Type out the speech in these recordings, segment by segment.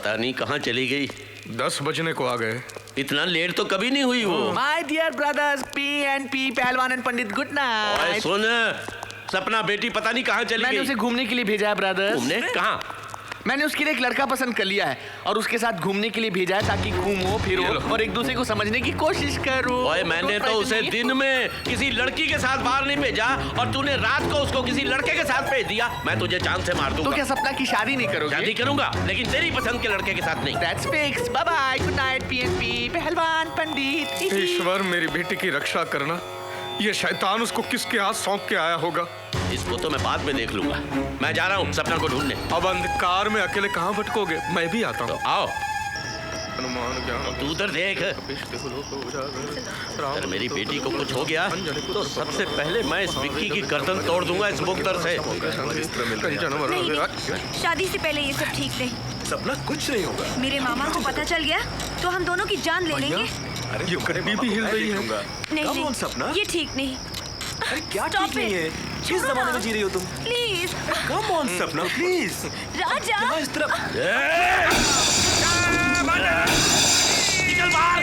पता नहीं कहाँ चली गई। 10 बजने को आ गए। इतना लेट तो कभी नहीं हुई वो। माय डियर ब्रदर्स P&P पहलवान एंड पंडित, गुड ओए नाइट। सुन, सपना बेटी पता नहीं कहाँ चली मैंने गई। उसे घूमने के लिए भेजा है ब्रदर्स। घूमने कहाँ? मैंने उसके लिए एक लड़का पसंद कर लिया है और उसके साथ घूमने के लिए भेजा है ताकि घूमो फिरो और एक दूसरे को समझने की कोशिश करो। ओए मैंने तो उसे दिन में किसी लड़की के साथ बाहर नहीं भेजा और तूने रात को उसको किसी लड़के के साथ भेज दिया। मैं तुझे चांद से मार दूंगा। तो क्या सपना की शादी नहीं करोगे? शादी करूंगा लेकिन तेरी पसंद के लड़के के साथ नहीं। That's fixed. Bye bye. Good night P&P पहलवान पंडित। ईश्वर मेरी बेटी की रक्षा करना। ये शैतान उसको किसके हाथ सौंप के आया होगा? इसको तो मैं बाद में देख लूंगा। मैं जा रहा हूँ सपना को ढूंढने। अब अंधकार में अकेले कहाँ भटकोगे? मैं भी आता तो हूँ। आओ। हनुमान ज्ञान तू उधर देख। अगर मेरी बेटी को कुछ हो गया तो सबसे पहले मैं इस विक्की की गर्दन तोड़ दूंगा इस बुकदर से। नहीं, शादी से पहले ये सब ठीक नहीं। सपना कुछ नहीं होगा। मेरे मामा को पता चल गया तो हम दोनों की जान ले लेंगे। अरे ये करीबी भी हिल रही है। नहीं Come on, नहीं, सपना। ये ठीक नहीं। अरे क्या Stop ठीक नहीं it. है? किस छोड़ो जमाने ना। में जी रही हो तुम? प्लीज Come on, सपना प्लीज। राजा। यहाँ इस तरफ। निकल बाहर।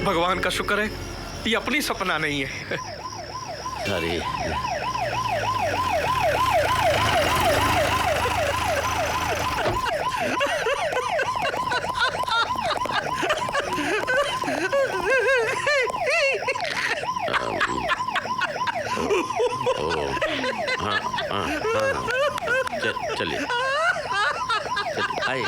भगवान का शुक्र है ये अपनी सपना नहीं है। अरे चलिए आइए।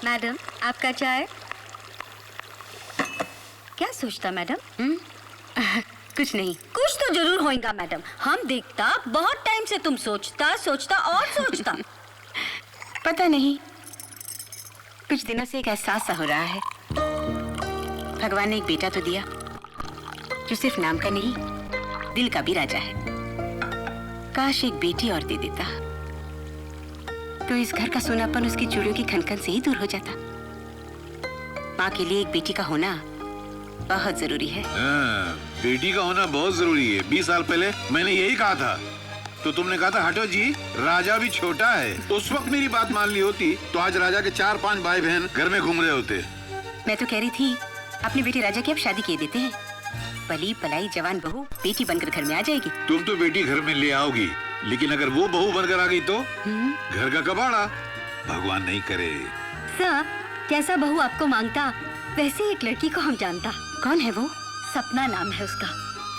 मैडम आपका चाय। क्या सोचता मैडम? कुछ नहीं। कुछ तो जरूर होएगा मैडम। हम देखता बहुत टाइम से तुम सोचता और सोचता। पता नहीं कुछ दिनों से एक एहसास सा हो रहा है। भगवान ने एक बेटा तो दिया जो सिर्फ नाम का नहीं दिल का भी राजा है। काश एक बेटी और दे देता तो इस घर का सोनापन उसकी चूड़ियों की खनखन से ही दूर हो जाता। माँ के लिए एक बेटी का होना बहुत जरूरी है। बेटी का होना बहुत जरूरी है। 20 साल पहले मैंने यही कहा था तो तुमने कहा था हटो जी, राजा भी छोटा है। उस वक्त मेरी बात मान ली होती तो आज राजा के 4-5 भाई बहन घर में घूम रहे होते। मैं तो कह रही थी अपने बेटी राजा की अब शादी किए देते हैं। पली पलाई जवान बहू बेटी बनकर घर में आ जाएगी। तुम तो बेटी घर में ले आओगी लेकिन अगर वो बहू बनकर आ गई तो घर का कबाड़ा। भगवान नहीं करे। सर जैसा बहू आपको मांगता वैसे एक लड़की को हम जानता। कौन है वो? सपना नाम है उसका।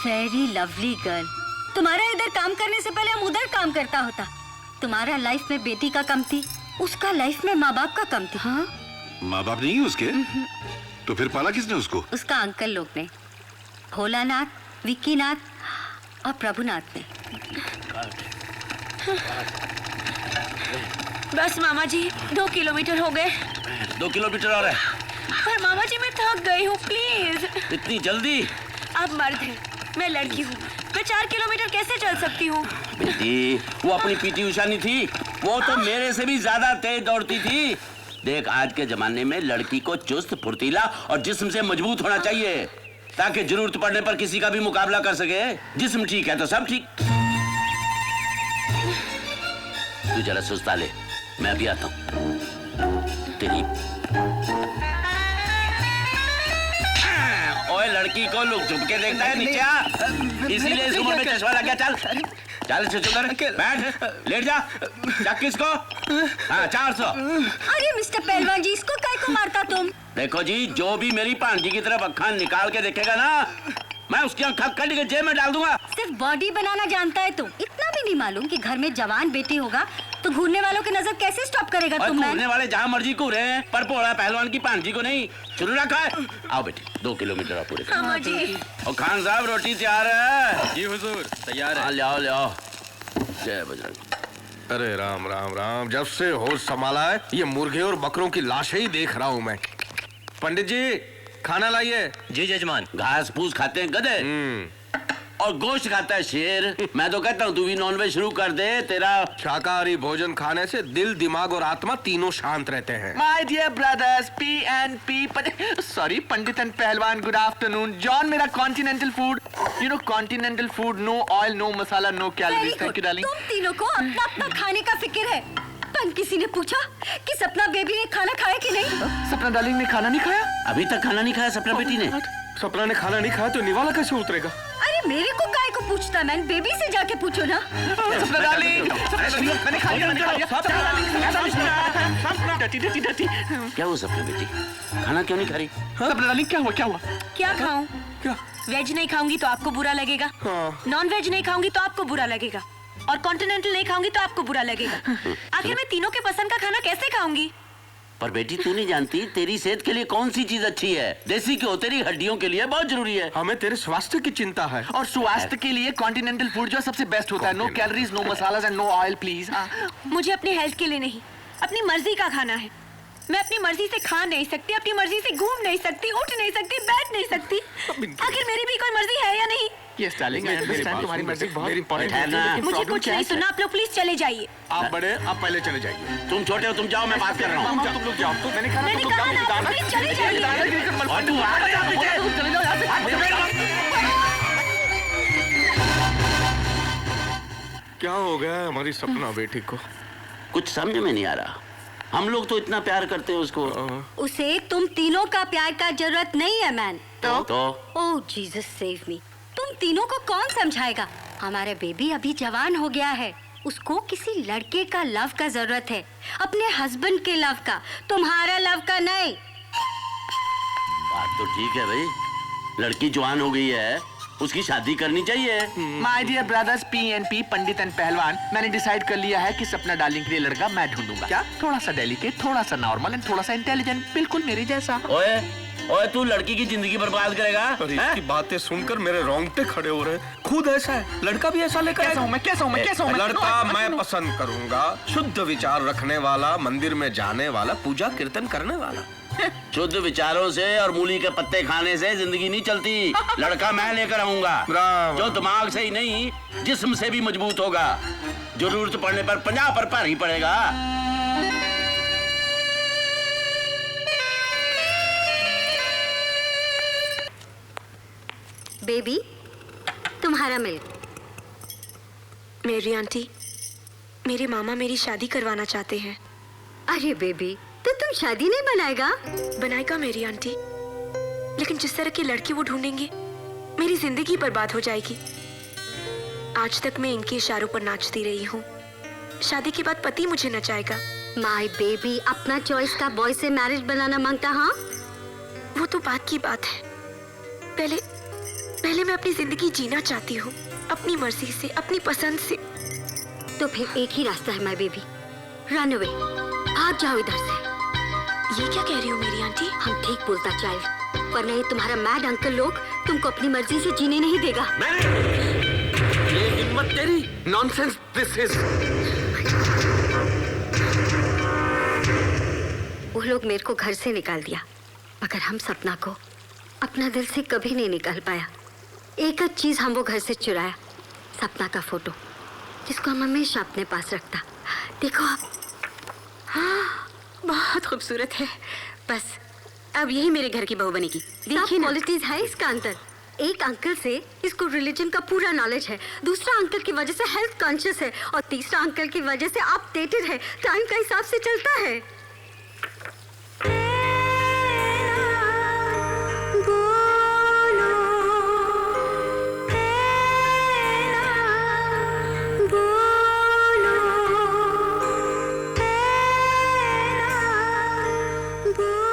Very lovely girl. तुम्हारा इधर काम करने से पहले हम उधर काम करता होता। तुम्हारा लाइफ में बेटी का कम थी, उसका लाइफ में माँ बाप का कम थी। हाँ? माँ बाप नहीं है उसके? तो फिर पाला किसने उसको? उसका अंकल लोग ने, भोलानाथ, विक्कीनाथ और प्रभुनाथ ने। बस मामा जी 2 किलोमीटर हो गए। 2 किलोमीटर और है। पर मामा जी मैं थक गई हूँ, प्लीज। इतनी जल्दी? आप मर्द हैं, मैं लड़की हूँ। मैं 4 किलोमीटर कैसे चल सकती हूँ? बेटी वो अपनी पीटी उषा नहीं थी, वो तो मेरे से भी ज्यादा तेज दौड़ती थी। देख आज के जमाने में लड़की को चुस्त फुर्तीला और जिस्म से मजबूत होना चाहिए ताकि जरूरत पड़ने पर किसी का भी मुकाबला कर सके। जिस्म ठीक है तो सब ठीक। तू जरा सुस्ता ले, मैं अभी आता हूँ। तेरी ओए लड़की को लोग झुक के देखता है नीचे आ, इसीलिए इस उम्र में चश्मा लग गया। चल चल चुकर बैठ, लेट जा। चक किसको? हाँ 400। अरे मिस्टर पहलवान जी इसको काय को मारता तुम? देखो जी जो भी मेरी भांजी की तरफ अक्खा निकाल के देखेगा ना मैं उसकी आँख कट के जेब में डाल दूंगा। सिर्फ बॉडी बनाना जानता है तुम। इतना भी नहीं मालूम कि घर में जवान बेटी होगा तो घूरने वालों की नजर कैसे स्टॉप करेगा और तुम? घूरने वाले जहाँ मर्जी घूरे हैं पर भोला पहलवान की भांजी को नहीं। शुरू रखा है। आओ बेटी 2 किलोमीटर आप पूरे। मामा जी और खान साहब रोटी तैयार है? जी हुजूर तैयार हाँ ले आओ ले आओ। जय बजरंग। अरे राम राम राम, जब से होश संभाला है ये मुर्गे और बकरों की लाशें ही देख रहा हूँ मैं। पंडित जी खाना लाइए। जी जजमान। घास फूस खाते हैं गधे। और गोश्त खाता है शेर। मैं तो कहता हूँ तू भी नॉनवेज शुरू कर दे। तेरा शाकाहारी भोजन खाने से दिल, दिमाग और आत्मा तीनों शांत रहते हैं। My dear brothers, PNP, sorry Pandit and Pahalwan, good afternoon. John, मेरा continental food, you know continental food, no oil, no masala, no calories. Thank you darling. तुम तीनों को अपना अपना खाने का फिक्र है। पर किसी ने पूछा कि सपना बेबी ने खाना खाया कि नहीं? सपना डार्लिंग ने खाना नहीं खाया? अभी तक खाना नहीं खाया सपना बेटी ने। सपना ने खाना नहीं खाया तो निवाला कैसे उतरेगा? अरे मेरे को काय को पूछता, मैं बेबी से जाके पूछो ना। सपना डार्लिंग, मैंने खा लिया, मैंने खा लिया। सपना डार्लिंग, डटी डटी डटी। क्या हुआ सपना बेटी, खाना क्यों नहीं खा रही? सपना डार्लिंग, क्या हुआ, क्या हुआ? क्या खाऊं? क्या? वेज नहीं खाऊंगी तो आपको बुरा लगेगा, नॉन वेज नहीं खाऊंगी तो आपको बुरा लगेगा, और कॉन्टिनेंटल नहीं खाऊंगी तो आपको बुरा लगेगा। आखिर मैं तीनों के पसंद का खाना कैसे खाऊंगी? पर बेटी तू नहीं जानती तेरी सेहत के लिए कौन सी चीज अच्छी है? देसी घी तेरी हड्डियों के लिए बहुत जरूरी है। हमें तेरे स्वास्थ्य की चिंता है। और स्वास्थ्य के लिए कॉन्टिनेंटल फूड जो सबसे बेस्ट होता है। No calories, no masala and no oil please. मुझे अपनी हेल्थ के लिए नहीं, अपनी मर्जी का खाना है। मैं अपनी मर्जी से खा नहीं सकती, अपनी मर्जी से घूम नहीं सकती, उठ नहीं सकती, बैठ नहीं सकती। आखिर मेरी भी कोई मर्जी है या नहीं? यस डार्लिंग, आई अंडरस्टैंड, तुम्हारी मर्जी बहुत इंपॉर्टेंट है। ना। मुझे कुछ नहीं सुना, आप लोग प्लीज चले जाइए। आप बड़े, आप पहले चले जाइए। तुम छोटे हो, तुम जाओ, मैं बात कर रहा हूँ। तुम लोग जाओ। तो मैंने कहा मैंने कहा ना, आप प्लीज चले जाइए। और तू आ जा पीछे। चले जाओ यहाँ से। क्या हो गया है हमारी सपना बेटी को? कुछ समझ में नहीं आ रहा। हम लोग तो इतना प्यार करते हैं उसको। उसे तुम तीनों का प्यार का जरूरत नहीं है मैन। तो ओह जीसस सेव मी। तुम तीनों को कौन समझाएगा? हमारा बेबी अभी जवान हो गया है, उसको किसी लड़के का लव का जरूरत है, अपने हस्बैंड के लव का, तुम्हारा लव का नहीं। बात तो ठीक है भाई, लड़की जवान हो गई है, उसकी शादी करनी चाहिए। My dear brothers, PNP, Pandit and Pahalwan, मैंने डिसाइड कर लिया है कि सपना डार्लिंग के लिए लड़का मैं ढूंढूंगा। क्या? थोड़ा सा डेलिकेट, थोड़ा सा नॉर्मल एंड थोड़ा सा इंटेलिजेंट, बिल्कुल मेरे जैसा। ओए ओए, तू लड़की की जिंदगी बर्बाद करेगा? अरे हैं? इसकी बातें सुनकर मेरे रोंगटे खड़े हो रहे हैं। खुद ऐसा है, लड़का भी ऐसा लेकर कैसा हूँ मैं, कैसा हूँ मैं, कैसा हूँ मैं? लड़का मैं पसंद करूंगा, शुद्ध विचार रखने वाला, मंदिर में जाने वाला, पूजा कीर्तन करने वाला। शुद्ध विचारों से और मूली के पत्ते खाने से जिंदगी नहीं चलती। लड़का मैं लेकर आऊंगा, ब्रावो। जो दिमाग से ही नहीं जिस्म से भी मजबूत होगा। जरूरत पड़ने पर 50 पर भारी पड़ेगा। बेबी, तुम्हारा मिल्क। मेरी आंटी, मेरे मामा मेरी शादी करवाना चाहते हैं। अरे बेबी, तो तुम शादी नहीं बनाएगा? बनाएगा मेरी आंटी, लेकिन जिस तरह की लड़की वो ढूंढेंगे मेरी जिंदगी बर्बाद हो जाएगी। आज तक मैं इनके इशारों पर नाचती रही हूँ, शादी के बाद पति मुझे नचाएगा। माय बेबी, अपना चॉइस का बॉय से मैरिज बनाना मांगता? हाँ, वो तो बात की बात है। पहले मैं अपनी जिंदगी जीना चाहती हूँ, अपनी मर्जी से, अपनी पसंद से। तो फिर एक ही रास्ता है माय बेबी, रन अवे, भाग जाओ इधर से। ये क्या कह रही हो मेरी आंटी? हम ठीक बोलता चाइल्ड, वरना ये तुम्हारा मैड अंकल लोग तुमको अपनी मर्जी से जीने नहीं देगा। ये हिम्मत तेरी? Nonsense this is. वो लोग मेरे को घर से निकाल दिया, मगर हम सपना को अपना दिल से कभी नहीं निकाल पाया। एक चीज हम वो घर से चुराया, सपना का फोटो, जिसको हम हमेशा अपने पास रखता। देखो आप, हाँ, बहुत खूबसूरत है। बस अब यही मेरे घर की बहू बनेगी। देखिए ना, क्वालिटीज है इसका अंतर। एक अंकल से इसको रिलीजन का पूरा नॉलेज है, दूसरा अंकल की वजह से हेल्थ कॉन्शियस है, और तीसरा अंकल की वजह से अपडेटेड है, टाइम का हिसाब से चलता है।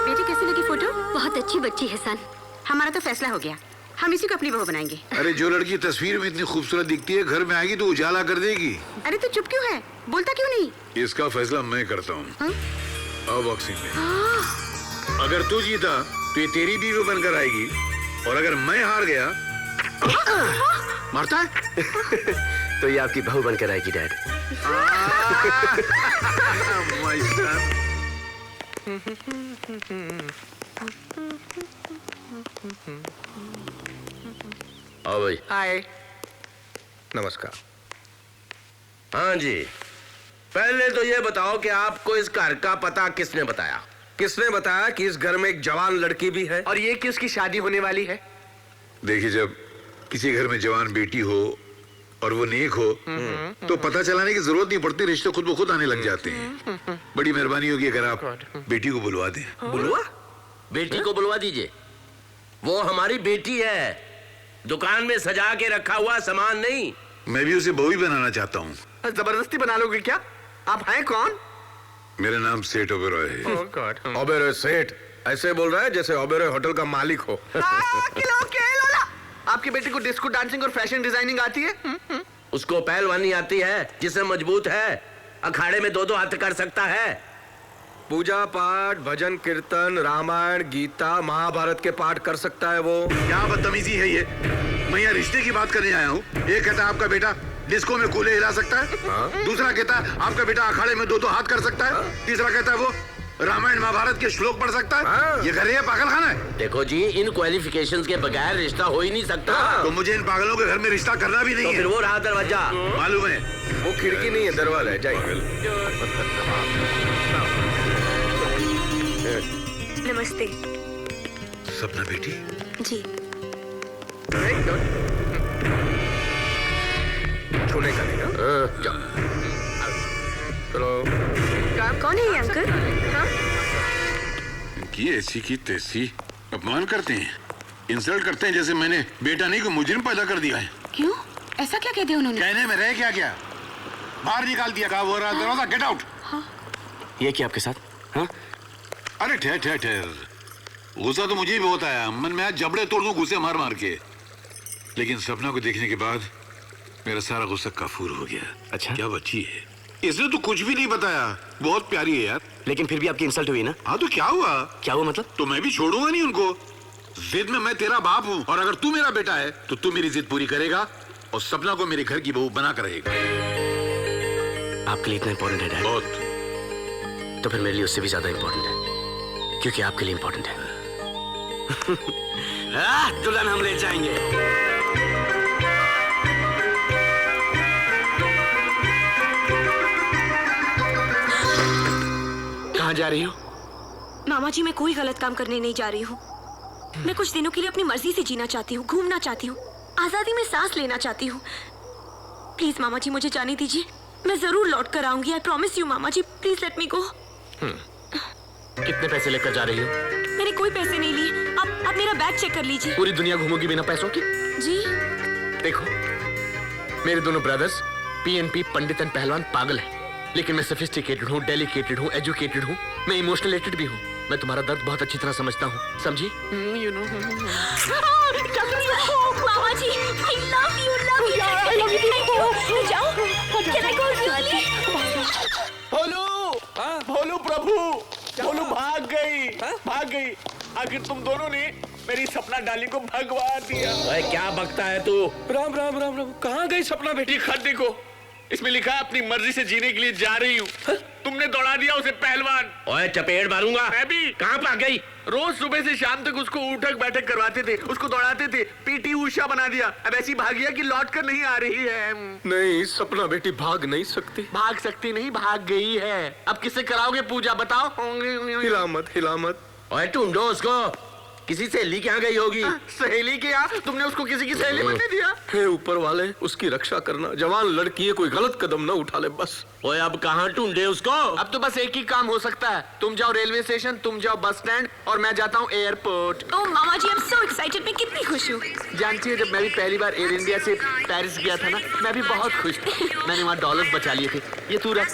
बेटी कैसी लगी फोटो? बहुत अच्छी बच्ची है सन। हमारा तो फैसला हो गया, हम इसी को अपनी बहू बनाएंगे। अरे जो लड़की तस्वीर में इतनी खूबसूरत दिखती है, घर में आएगी तो उजाला कर देगी। अरे तू चुप क्यों है, बोलता क्यों नहीं? इसका फैसला मैं करता हूँ। अब बॉक्सिंग में अगर तू जीता तो ये तेरी बीवी बनकर आएगी, और अगर मैं हार गया मारता है तो ये आपकी बहू बनकर आएगी डैड। My son. आओ भाई। हाय। नमस्कार। हाँ जी, पहले तो ये बताओ कि आपको इस घर का पता किसने बताया? किसने बताया कि इस घर में एक जवान लड़की भी है? और ये कि उसकी शादी होने वाली है? देखिए, जब किसी घर में जवान बेटी हो और वो नेक हो तो पता चलाने की जरूरत नहीं पड़ती, रिश्ते खुद ब खुद आने लग जाते हैं। बड़ी मेहरबानी होगी अगर आप बेटी को बुलवा दें। बुलवा? बेटी को बुलवा दीजिए। वो हमारी बेटी है, दुकान में सजा के रखा हुआ सामान नहीं। मैं भी उसे बहू ही बनाना चाहता हूँ। जबरदस्ती बना लोगे क्या? आप हैं कौन? मेरा नाम सेठ ओबेरॉय है। Oh God. ओबेरॉय सेठ ऐसे बोल रहा है जैसे ओबेरॉय होटल का मालिक हो। आपकी बेटी को डिस्को डांसिंग और फैशन डिजाइनिंग आती है? उसको पहलवानी आती है, जिससे मजबूत है, अखाड़े में दो दो हाथ कर सकता है। पूजा पाठ, भजन कीर्तन, रामायण, गीता, महाभारत के पाठ कर सकता है वो। क्या बदतमीजी है ये? मैं यहाँ रिश्ते की बात करने आया हूँ। एक कहता है आपका बेटा डिस्को में कूले हिला सकता है, दूसरा कहता है आपका बेटा अखाड़े में दो दो हाथ कर सकता है, तीसरा कहता है वो रामायण महाभारत के श्लोक पढ़ सकता है। ये घर है पागल खाना है? देखो जी, इन क्वालिफिकेशंस के बगैर रिश्ता हो ही नहीं सकता। तो मुझे इन पागलों के घर में रिश्ता करना भी नहीं तो है। फिर वो रहा दरवाजा। मालूम है, वो खिड़की नहीं है, दरवाजा है। जाइए। नमस्ते। सपना बेटी, जी। छूने का नहीं ना? चलो। कौन है ये अंकल? हाँ? इनकी ऐसी की तैसी अपमान करते हैं, इंसल्ट करते हैं जैसे मैंने बेटा नहीं को मुजरिम पैदा कर दिया है। क्यों? ऐसा क्या कह दिया उन्होंने? कहने में रह क्या बाहर निकाल दिया। कहा वो रहा दरवाजा, गेट आउट। ये क्या आपके साथ? हाँ? अरे ठहर, गुस्सा तो मुझे भी बहुत आया। मन में आज जबड़े तोड़ दूं गुस्से मार मार के, लेकिन सपना को देखने के बाद मेरा सारा गुस्सा काफूर हो गया। अच्छा, क्या बच्ची है, इसने तो कुछ भी नहीं बताया। बहुत प्यारी है यार। लेकिन फिर भी आपकी इंसल्ट हुई ना? हाँ तो क्या हुआ? क्या हुआ मतलब? तो मैं भी छोड़ूंगा नहीं उनको। जिद में मैं तेरा बाप हूँ, और अगर तू मेरा बेटा है तो तू मेरी जिद पूरी करेगा और सपना को मेरे घर की बहू बना कर रहेगा। आपके लिए इतना इम्पोर्टेंट है डैड? बहुत। तो फिर मेरे लिए उससे भी ज्यादा इम्पोर्टेंट है, क्योंकि आपके लिए इम्पोर्टेंट है। दुल्हन हम ले जाएंगे। कहाँ जा रही हो? मामा जी, मैं कोई गलत काम करने नहीं जा रही हूँ। मैं कुछ दिनों के लिए अपनी मर्जी से जीना चाहती हूँ, घूमना चाहती हूँ, आजादी में सांस लेना चाहती हूँ। प्लीज मामा जी, मुझे जाने दीजिए। मैं जरूर लौट कर आऊंगी। आई प्रॉमिस यू मामा जी, प्लीज लेट मी गो। कितने पैसे लेकर जा रही हो? मैंने कोई पैसे नहीं लिए। आप मेरा बैग चेक कर लीजिए। पूरी दुनिया घूमोगी बिना पैसों की? जी। देखो, मेरे दोनों ब्रदर्स पीएनपी पंडित एंड पहलवान पागल हैं, लेकिन मैं सोफिस्टिकेटेड हूँ, डेलिकेटेड हूँ, एजुकेटेड हूँ, मैं इमोशनलेटेड भी हूँ। मैं तुम्हारा दर्द बहुत अच्छी तरह समझता हूँ, समझी? मामा जी, I love you, love you. Thank you. जाओ। Can I go really? भोलू प्रभु, भोलू भाग गई। आखिर तुम दोनों ने मेरी सपना डाली को भगवा दिया। ओए, क्या बकता है तू? राम राम राम राम। कहाँ गई सपना बेटी? ये खत देखो, इसमें लिखा है अपनी मर्जी से जीने के लिए जा रही हूँ। तुमने दौड़ा दिया उसे पहलवान। ओए, चपेट मारूंगा। मैं भी। कहाँ भाग गई? रोज सुबह से शाम तक उसको उठक बैठक करवाते थे, उसको दौड़ाते थे, पीटी उषा बना दिया। अब ऐसी भागिया कि लौट कर नहीं आ रही है। नहीं, सपना बेटी भाग नहीं सकती। भाग सकती नहीं, भाग गई है। अब किससे कराओगे पूजा, बताओ? हिला मत। ओए, ढूंढो उसको। किसी सहेली के यहाँ गई होगी। सहेली के यहाँ? तुमने उसको किसी की सहेली बनने दिया? हे ऊपर वाले, उसकी रक्षा करना। जवान लड़की है, कोई गलत कदम ना उठा ले बस। ओए, अब कहाँ ढूंढे उसको? अब तो बस एक ही काम हो सकता है। तुम जाओ रेलवे स्टेशन, तुम जाओ बस स्टैंड, और मैं जाता हूँ एयरपोर्ट। ओह मामा जी, I'm so excited. मैं कितनी खुश हूँ। जानती है, जब मैं भी पहली बार एयर इंडिया से पेरिस गया था ना, मैं भी बहुत खुश था। मैंने वहाँ डॉलर्स बचा लिए थे। ये तू रख।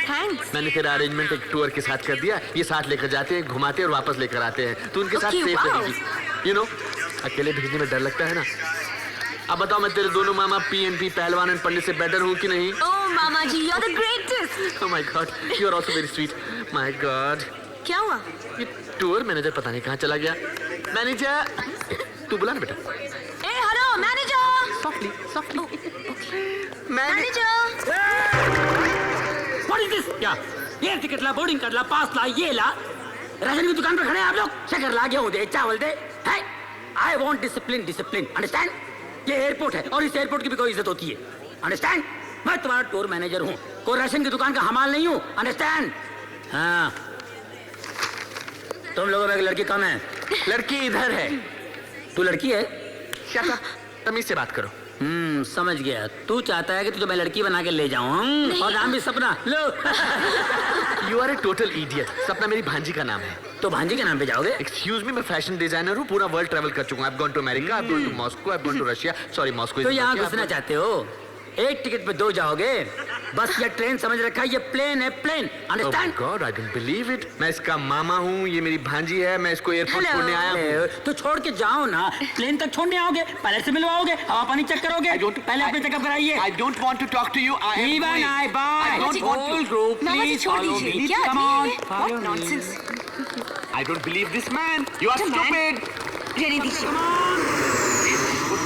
थैंक्स। मैंने तेरा अरेंजमेंट एक टूर के साथ कर दिया। ये साथ लेकर जाते हैं, घुमाते और वापस लेकर आते हैं। तू उनके साथ Okay, सेफ wow. रहेगी। यू नो, अकेले भेजने में डर लगता है ना। अब बताओ, मैं तेरे दोनों मामा पीएनपी पहलवान एंड पंडित से बेटर हूँ कि नहीं? ओह मामा जी, you're the greatest. Oh my God, you are also very sweet. My God. क्या हुआ? ये टूर मैनेजर पता नहीं कहाँ चला गया। मैनेजर, तू बुला ना बेटा। ए hello manager. Softly. Manager. What is this? क्या? एयर टिकट ला, बोर्डिंग कार्ड ला, पास ला, ये ला। राशन की दुकान पर खड़े हैं आप लोग। शक्कर ला, गेहूं दे, चावल दे। है? I want discipline, discipline. Understand? ये एयरपोर्ट है और इस एयरपोर्ट की भी कोई इज्जत होती है, अंडरस्टैंड? मैं तुम्हारा टूर मैनेजर हूँ, कोई राशन की दुकान का हमाल नहीं हूँ, अंडरस्टैंड? हाँ। तुम लोगों में एक लड़की कम है। लड़की इधर है। तू लड़की है? क्या कहा? तमीज से बात करो। समझ गया। तू चाहता है कि तुझे मैं लड़की बना के ले जाऊं और नाम भी सपना। लो। You are a total idiot. सपना मेरी भांजी का नाम है। तो भांजी के नाम पे जाओगे? Excuse me, मैं फैशन डिजाइनर हूँ, पूरा वर्ल्ड ट्रैवल कर चुका हूँ। I've gone to America, I've gone to Moscow, I've gone to Russia. Sorry, Moscow. तो यहाँ घुसना चाहते हो? एक टिकट पे 2 जाओगे। बस ये ट्रेन समझ रखा है, ये प्लेन है, plane. Oh my God, I don't believe it. मैं इसका मामा हूँ, ये मेरी भांजी है, मैं इसको एयरपोर्ट छोड़ने आया हूँ। तो छोड़ के जाओ ना, प्लेन तक छोड़ने आओगे, पायलट से मिलवाओगे, हवा पानी चेक करोगे। पहले अपने चेकअप कराइए। I don't want to talk to you. I am Even going. I buy. I don't want to. Group, mama ji please छोड़ follow दीजिए। me. क्या Come आदमी on, है? follow What me. nonsense. I don't believe this man. You are What a man. stupid. रहने दीजिए।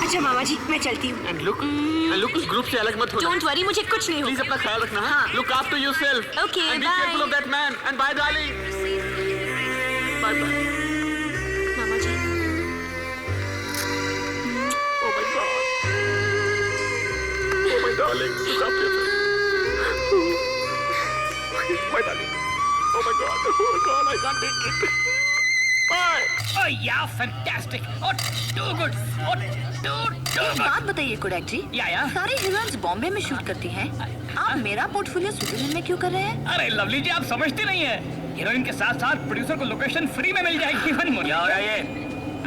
अच्छा मामा जी, मैं चलती हूँ। And look, उस ग्रुप से अलग मत होना। Don't worry, मुझे कुछ नहीं Please होगा। अपना ख्याल रखना। हाँ। Look after yourself. Okay, And be bye. careful of that man. And bye, darling. Bye, bye. Mama ji. Oh my God. Oh my darling, look after yourself. My darling. Oh my God. Oh God, I can't take it. Bye. Oh yeah, fantastic. Oh, too good. Oh, too एक बात बताइए Kodak जी, या सारी heroines Bombay में shoot करती हैं, आप मेरा पोर्टफोलियो स्विट्जरलैंड में क्यों कर रहे हैं? अरे लवली जी, आप समझती नहीं है, हीरोइन के साथ साथ प्रोड्यूसर को लोकेशन फ्री में मिल जाएगी। क्या हो रहा है ये?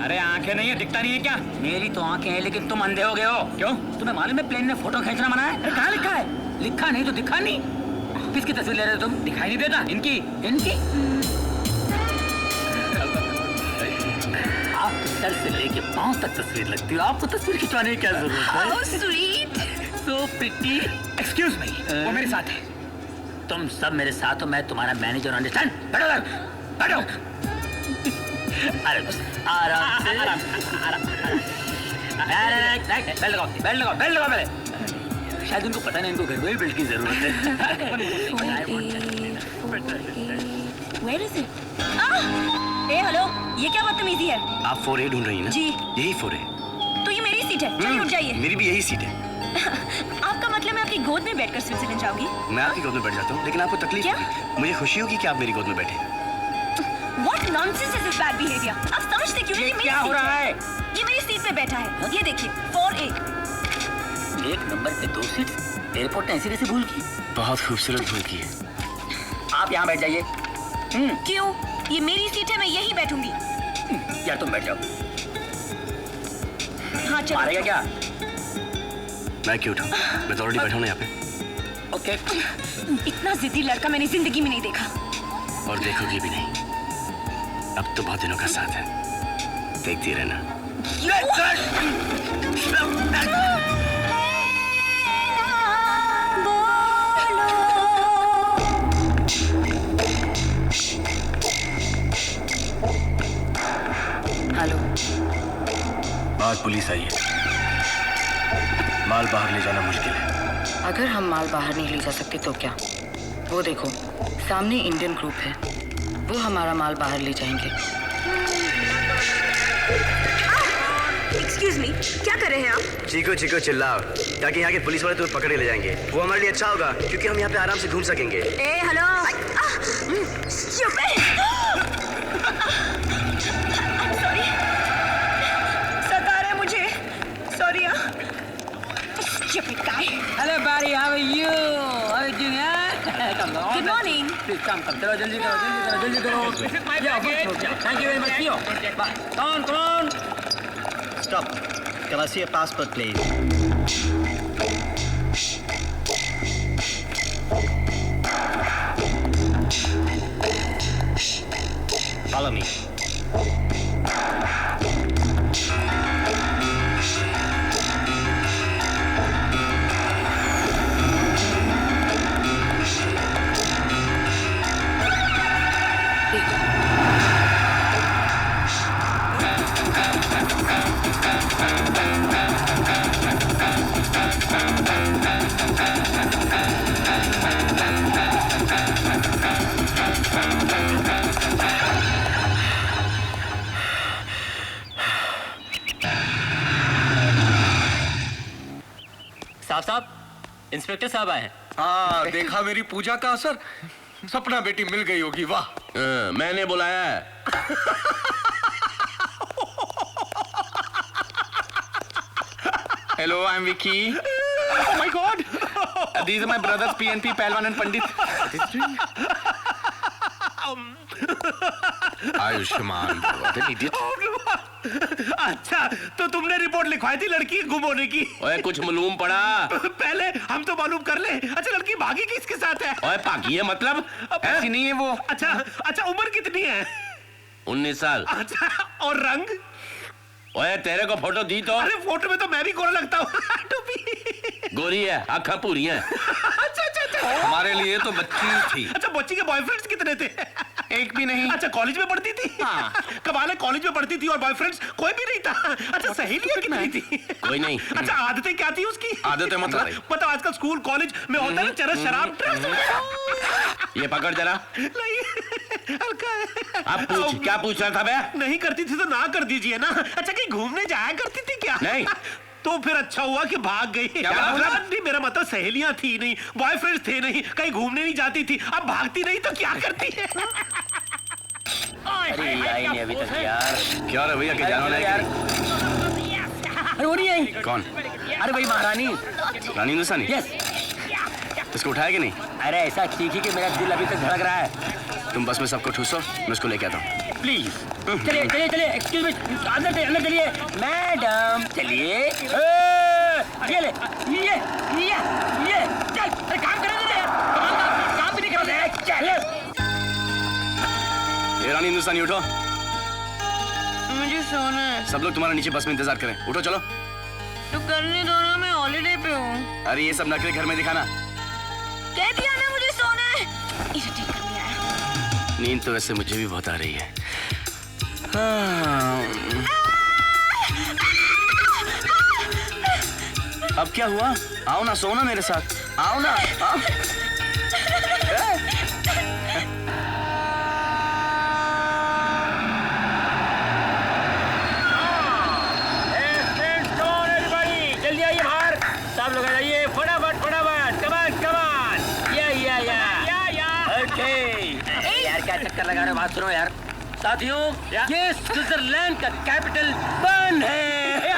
अरे आंखें नहीं है, दिखता नहीं है क्या? मेरी तो आंखें हैं, लेकिन तुम अंधे हो गए हो। क्यों? तुम्हें मालूम है प्लेन में फोटो खींचना मना है? अरे कहाँ लिखा है? लिखा नहीं तो दिखा नहीं। किसकी तस्वीर ले रहे हो तुम? दिखाई नहीं देता? इनकी आप सर से लेके पांव तक तस्वीर लगती हो, आपको तस्वीर खिंचवाने की क्या जरूरत है? How sweet. So pretty. Excuse me, वो मेरे साथ है। तुम सब मेरे साथ हो, मैं तुम्हारा मैनेजर, अंडरस्टैंड? बैठो सर, बैठो। अरे बस आराम से, आराम से, आराम से। बेल्ट लगाओ, बेल्ट लगाओ, बेल्ट लगाओ पहले। शायद इनको पता नहीं, इनको घर में ही बेल्ट की जरूरत है। Where is it? A hello, ये क्या बदतमीजी है? आप 4A ढूंढ रही हैं ना? जी। यही 4A। तो ये मेरी सीट है, चलिए उठ जाइए। मेरी भी यही सीट है। आपका मतलब मैं आपकी गोद में बैठकर स्विट्जरलैंड जाऊंगी? मैं आपकी गोद में बैठ जाता हूँ, लेकिन आपको तकलीफ क्या? होगी। मुझे खुशी होगी कि आप मेरी गोद में बैठे। What nonsense is this bad behavior? आप समझते क्यों नहीं? ये क्या हो रहा है? ये मेरी सीट पे बैठा है, ये देखिए 4A। एक नंबर पे 2 सीट एयरपोर्ट ने ऐसी कैसे भूल की? बहुत खूबसूरत भूल की है। आप यहाँ बैठ जाइए। क्यों? ये मेरी सीट है, मैं यहीं बैठूंगी। यार तुम बैठ जाओ। हाँ चलो। मारेगा क्या? मैं क्यों उठूं? मैं तो ऑलरेडी बैठा हूं ना यहाँ पे। ओके। इतना जिद्दी लड़का मैंने जिंदगी में नहीं देखा। और देखोगी भी नहीं। अब तो बहुत दिनों का साथ है, देखती रहना। हेलो। आज पुलिस आई है, माल बाहर ले जाना मुश्किल है। अगर हम माल बाहर नहीं ले जा सकते तो क्या? वो देखो, सामने इंडियन ग्रुप है, वो हमारा माल बाहर ले जाएंगे। एक्सक्यूज मी, क्या कर रहे हैं आप? चीको चीको चिल्लाओ, ताकि यहाँ के पुलिस वाले तुम्हें पकड़ के ले जाएंगे। वो हमारे लिए अच्छा होगा, क्योंकि हम यहाँ पे आराम से घूम सकेंगे। ए हेलो। सॉरी, सता रहे मुझे। Sorry. Stupid guy. Hello buddy, how are you? How are you doing? Come on. Good morning. Please come. चलो जल्दी करो, जल्दी करो, जल्दी करो। Yeah, thank you very much. See you. Come on. Stop. Can I see a passport, please? Follow me. साहब, inspector साहब आए हैं। हाँ, देखा मेरी पूजा का असर? सपना बेटी मिल गई होगी। वाह, मैंने बुलाया है। Hello, I am Vicky. Oh my god, these are my brothers PNP Pahalwan and Pandit. Ayushman अच्छा, तो तुमने रिपोर्ट लिखवाई थी लड़की के गुम होने की? ओए कुछ मालूम पड़ा? पहले हम तो मालूम कर ले। अच्छा, लड़की भागी किसके साथ है? ओए भागी है मतलब? ऐसी नहीं है वो। अच्छा, उम्र कितनी है? 19 साल। अच्छा, और रंग? ओए तेरे को फोटो दी तो? अरे फोटो में तो मैं भी गोरा लगता हूँ। टोपी। गोरी है, आँखें पूरी हैं। अच्छा। हमारे लिए तो बच्ची थी। अच्छा, बच्ची के बॉयफ्रेंड्स कितने थे? एक भी नहीं। अच्छा, कॉलेज में पढ़ती थी? हाँ। कमाल है, कॉलेज में पढ़ती थी और बॉयफ्रेंड्स कोई भी नहीं था। अच्छा, सहेलियां कितनी थी? कोई नहीं। अच्छा, आदतें क्या थी उसकी? आदतें मतलब आजकल स्कूल कॉलेज में होता है ना, चरस शराब। ये पकड़ जरा। नहीं, हल्का है। आप पूछ, क्या पूछ रहा था बे? नहीं करती थी तो ना कर दीजिए ना। अच्छा, कहीं घूमने जाया करती थी क्या? नहीं। तो फिर अच्छा हुआ कि भाग गई। क्या मतलब? नहीं, मेरा मतलब सहेलियां थी नहीं, बॉयफ्रेंड्स थे नहीं, कहीं घूमने नहीं जाती थी। अब भागती नहीं तो क्या करती है? अरे आई नहीं अभी तक यार। क्या रे भैया, क्या जाना है यार? अरे वो नहीं आई। कौन? अरे भाई महारानी। रानी हिंदुस्तानी? यस। इसको उठाया कि नहीं? अरे ऐसा चीखी कि मेरा दिल अभी तक धड़क रहा है। तुम बस में सबको ठूसो, मैं उसको लेके आता हूँ। प्लीज चलिए, एक्सक्यूज मी, अंदर चलिए मैडम, चलिए। ये ले, ये चल। अरे काम करने दे यार, काम भी नहीं कर रहा है। चल। ये रानी हिंदुस्तानी उठो। मुझे सोना है। सब लोग तुम्हारा नीचे बस में इंतजार करें। उठो चलो। तो करने दो ना, मैं हॉलीडे पे हूँ। अरे ये सब नखरे घर में दिखाना। कह दिया ना मुझे सोना है। इसे ठीक करने आया। नींद तो वैसे मुझे भी बहुत आ रही है। हाँ। अब क्या हुआ? आओ ना, सो ना मेरे साथ। आओ ना, आओ। जल्दी आइए बाहर, सब लोग आ जाइए फटाफट। कमान। या। ओके। यार क्या चक्कर लगा रहे हो? बात सुनो यार। साथियों, ये स्विट्जरलैंड का कैपिटल बर्न है।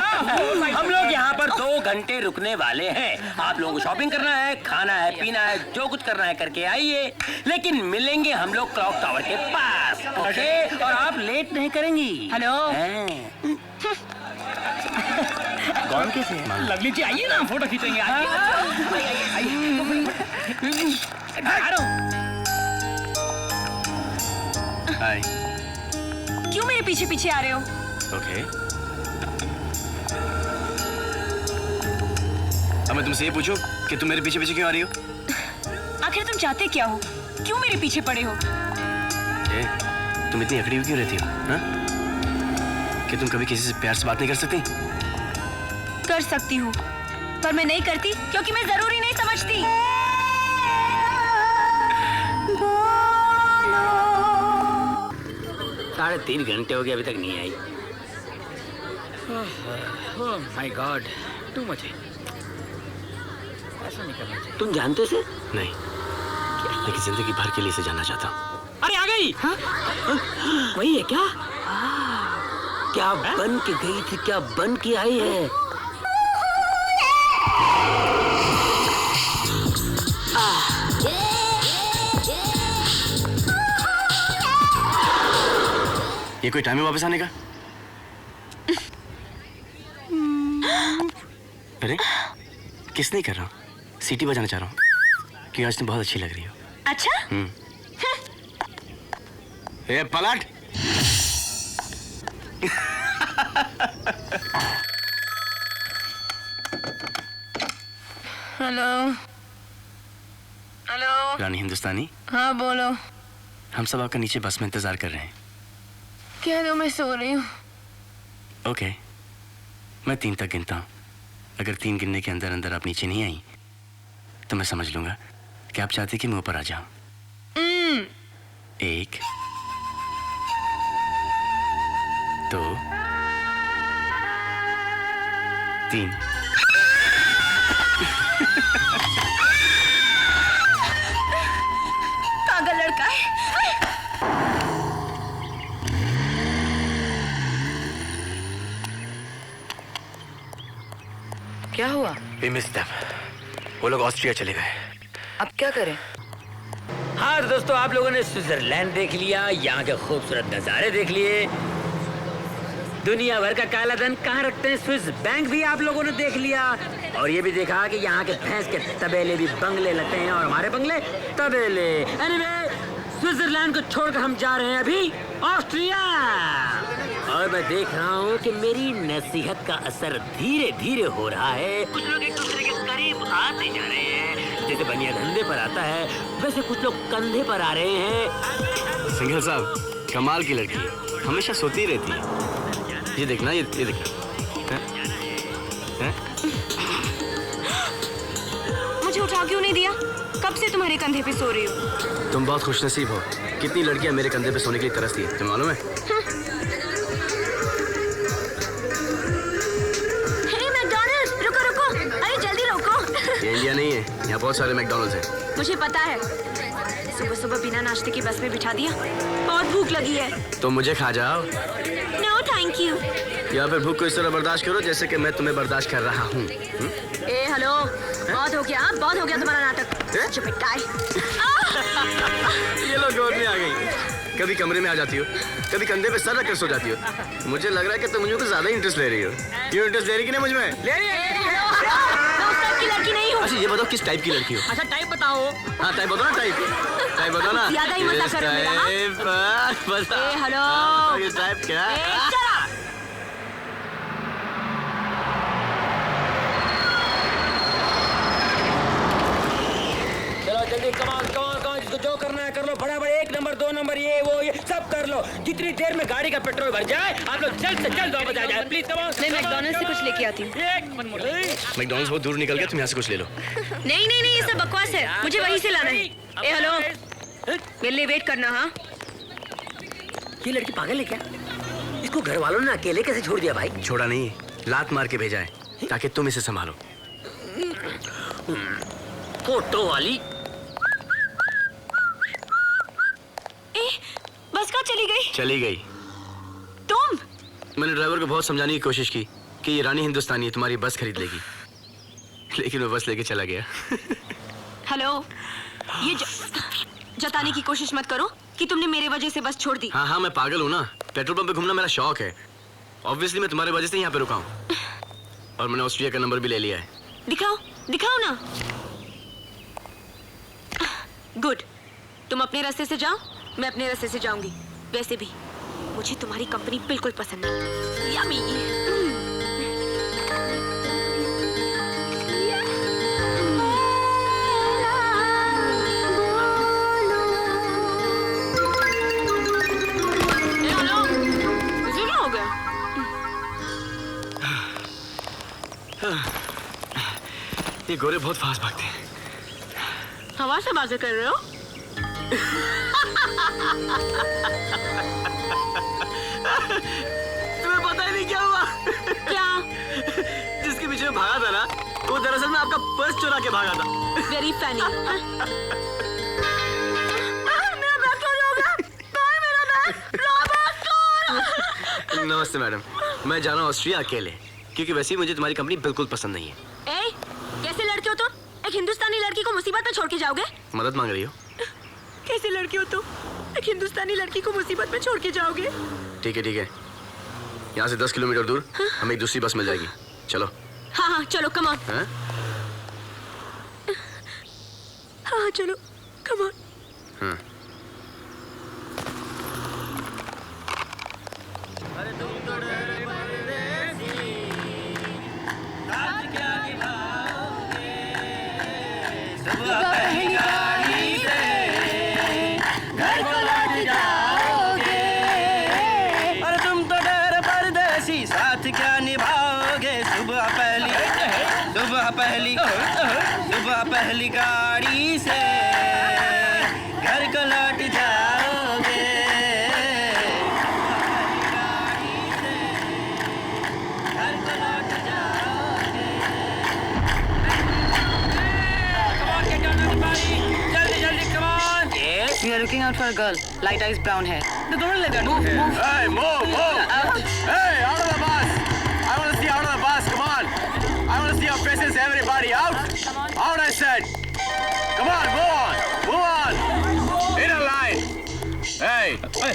हम लोग यहाँ पर 2 घंटे रुकने वाले हैं। आप लोगों को शॉपिंग करना है, खाना है, पीना है, जो कुछ करना है करके आइए, लेकिन मिलेंगे हम लोग क्लॉक टावर के पास। ओके? और आप लेट नहीं करेंगी। हेलो। कौन कैसे है? लवली जी आइए ना, फोटो खींचेंगे। हाय। क्यों मेरे पीछे पीछे आ रहे हो? ओके। अब मैं तुमसे ये पूछूं कि तुम मेरे पीछे पीछे क्यों आ रही हो? आखिर तुम चाहते क्या हो? क्यों मेरे पीछे पड़े हो? ए, तुम इतनी अकड़ी हुई क्यों रहती हो? हाँ? कि तुम कभी किसी से प्यार से बात नहीं कर सकती? कर सकती हूँ, पर मैं नहीं करती क्योंकि मैं जरूरी नहीं समझती। 3.5 घंटे हो गए, अभी तक नहीं आई। Oh my god, too much है। ऐसा नहीं करना चाहिए। तुम जानते से? नहीं, लेकिन जिंदगी भर के लिए इसे जानना चाहता हूँ। अरे आ गई। हाँ? वही है क्या? क्या बन के गई थी, क्या बन के आई है? ये कोई टाइम है वापस आने का? अरे किस नहीं कर रहा हूँ, सीटी बजाना चाह रहा हूँ क्योंकि आज तुम बहुत अच्छी लग रही हो। अच्छा? ए पलट। हेलो। रानी हिंदुस्तानी, हाँ बोलो। हम सब आपका नीचे बस में इंतजार कर रहे हैं। कह दो मैं सो रही हूँ। ओके, मैं 3 तक गिनता हूँ। अगर 3 गिनने के अंदर अंदर आप नीचे नहीं आई तो मैं समझ लूंगा कि आप चाहते कि मैं ऊपर आ जाऊं। 1 2 3 क्या हुआ? We missed them. वो लोग ऑस्ट्रिया चले गए। अब क्या करें? हाँ तो दोस्तों, आप लोगों ने स्विट्जरलैंड देख लिया, यहाँ के खूबसूरत नज़ारे देख लिए, दुनिया भर का काला धन कहाँ रखते हैं स्विस बैंक भी आप लोगों ने देख लिया, और ये भी देखा कि यहाँ के भैंस के तबेले भी बंगले लगते हैं और हमारे बंगले तबेले। एनीवे, स्विट्जरलैंड को छोड़कर हम जा रहे हैं अभी ऑस्ट्रिया, और मैं देख रहा हूँ कि मेरी नसीहत का असर धीरे धीरे हो रहा है। कुछ लोग एक दूसरे के करीब आते जा रहे हैं, जैसे बनिया धंधे पर आता है वैसे कुछ लोग कंधे पर आ रहे हैं। सिंघल साहब कमाल की लड़की है, हमेशा सोती रहती है। ये देखना, ये देखना। मुझे उठा क्यों नहीं दिया? कब से तुम्हारे कंधे पे सो रही हूँ। तुम बहुत खुशनसीब हो, कितनी लड़कियां मेरे कंधे पे सोने के लिए तरसती है, तुम्हें मालूम है? हे मैकडॉनल्ड्स, रुको रुको, अरे जल्दी रोको। ये इंडिया नहीं है, यहाँ बहुत सारे मैकडॉनल्ड्स हैं। मुझे पता है, सुबह सुबह बिना नाश्ते की बस में बिठा दिया, बहुत भूख लगी है। तो मुझे खा जाओ। No thank you. या फिर भूख को इस तरह बर्दाश्त करो जैसे कि मैं तुम्हें बर्दाश्त कर रहा हूँ। ए हेलो, बहुत हो गया तुम्हारा नाटक। Stupid guy। ये लोग गोद में आ गई, कभी कमरे में आ जाती हो, कभी कंधे पे सर रखकर सो जाती हो। मुझे लग रहा है कि तुम मुझे कुछ ज्यादा इंटरेस्ट ले रही हो। क्यों इंटरेस्ट ले रही कि नहीं मुझ में? ले रही है। मैं उस टाइप की लड़की नहीं हूँ। अच्छा ये बताओ किस टाइप की लड़की हो? अच्छा टाइप बताओ। हाँ टाइप बताओ ना, टाइप बताओ ना। ज्यादा ही मजा करो मेरा, हाँ? ए हेलो, ये टाइप क्या है? चलो जल्दी, कमाल जिसको जो करना है कर लो, फटाफट 1 नंबर 2 नंबर ये वो ये सब कर लो। जितनी देर में गाड़ी का पेट्रोल भर जाए आप लोग जल्द से जल्द वापस आ जाए प्लीज। मैं मैकडॉनल्ड्स से कुछ लेके आती हूँ। मैकडॉनल्ड्स बहुत दूर निकल गया, तुम यहाँ से कुछ ले लो। नहीं ये सब बकवास है, मुझे वहीं से लाना है। ए हेलो, मेरे लिए वेट करना। हाँ ये लड़की पागल है क्या? इसको घर वालों ने अकेले कैसे छोड़ दिया भाई? छोड़ा नहीं, लात मार के भेजा है ताकि तुम इसे संभालो। फोटो वाली। बस कहाँ चली गई? चली गई। तुम? मैंने ड्राइवर को बहुत समझाने की कोशिश की कि ये रानी हिंदुस्तानी है, तुम्हारी बस खरीद लेगी, लेकिन वो बस लेके चला गया। हेलो, ये जताने की कोशिश मत करो कि तुमने मेरे वजह से बस छोड़ दी। हाँ मैं पागल हूँ ना, पेट्रोल पंप पे घूमना मेरा शौक है। ऑब्वियसली मैं तुम्हारे वजह से यहाँ पे रुका हूँ, और मैंने ऑस्ट्रिया का नंबर भी ले लिया है। दिखाओ ना। गुड, तुम अपने रास्ते से जाओ, मैं अपने रास्ते से जाऊंगी। वैसे भी मुझे तुम्हारी कंपनी बिल्कुल पसंद नहीं। यम्मी। ये गोरे बहुत फास्ट भागते हैं। हवा से बातें कर रहे हो? तुम्हें पता ही नहीं क्या हुआ? क्या? जिसके पीछे मैं भागा था ना, वो दरअसल में आपका पर्स चुरा के भागा था। Very funny. नमस्ते मैडम, मैं जा रहा हूँ ऑस्ट्रिया अकेले, क्योंकि वैसे ही मुझे तुम्हारी कंपनी बिल्कुल पसंद नहीं है। ए, कैसे लड़के हो तुम? एक हिंदुस्तानी लड़की को मुसीबत में छोड़ के जाओगे? मदद मांग रही हो? कैसे लड़के हो तुम? एक हिंदुस्तानी लड़की को मुसीबत में छोड़ के जाओगे? ठीक है, यहाँ से 10 किलोमीटर दूर हमें एक दूसरी बस मिल जाएगी, चलो। हाँ चलो, कम ऑन। हाँ चलो, कम ऑन। सुबह पहली गाड़ी से घर को लौट जाओगे। We are looking out for a girl. Light eyes, brown hair. The door is like move. Hey, move! Hey, out of the bus! I want to see out of the bus. Come on! I want to see your face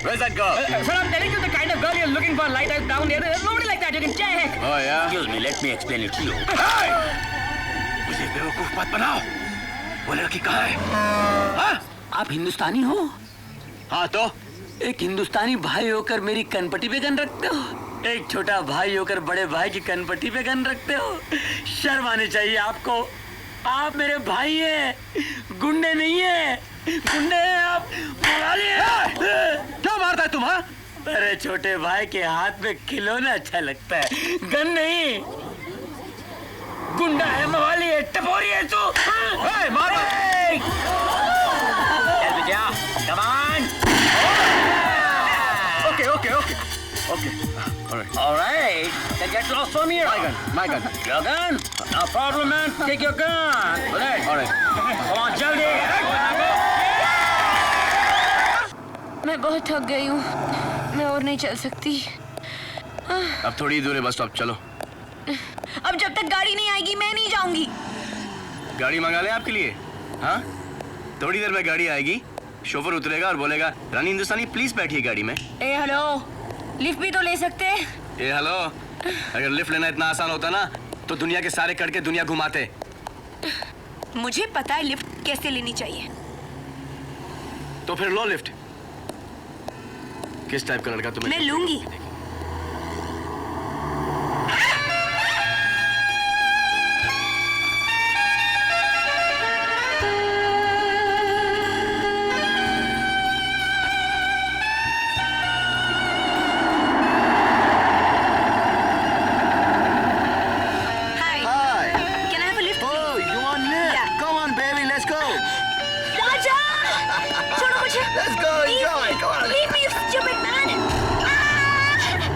Where's that girl? Sir, I'm telling you the kind of girl you're looking for. Light eyes down there. There's nobody like that. You can check. Oh yeah. Excuse me, let me explain it to you. मुझे बेवकूफ मत बनाओ। वो लड़की कहाँ है? हाँ? आप हिंदुस्तानी हो? हाँ तो? एक हिंदुस्तानी भाई होकर मेरी कनपट्टी पे गन रखते हो? एक छोटा भाई होकर बड़े भाई की कनपट्टी पे गन रखते हो? शर्म आनी चाहिए आपको। आप मेरे भाई हैं, गुंडे नहीं हैं। गुंडे हैं आप। क्या मारता है तुम? हाँ? अरे छोटे भाई के हाथ में खिलौना अच्छा लगता है, गन नहीं। गुंडा है, मवाली है, टपोरी है तू। मारो! चल बेटा, come on. Okay. All right, then get lost from here. My gun. Your gun? No problem, man. Take your gun. All right. Come on, जल्दी. मैं बहुत थक गई हूँ, मैं और नहीं चल सकती। अब थोड़ी दूर है बस स्टॉप, चलो। अब जब तक गाड़ी नहीं आएगी मैं नहीं जाऊंगी। गाड़ी मंगा ले आपके लिए? हाँ, थोड़ी देर में गाड़ी आएगी, शोफर उतरेगा और बोलेगा रानी हिंदुस्तानी प्लीज बैठिए गाड़ी में। ए हेलो, लिफ्ट भी तो ले सकते। ए हेलो, अगर लिफ्ट लेना इतना आसान होता ना तो दुनिया के सारे करके दुनिया घुमाते। मुझे पता है लिफ्ट कैसे लेनी चाहिए। तो फिर लो लिफ्ट। किस टाइप का लड़का तुम्हें? मैं लूंगी।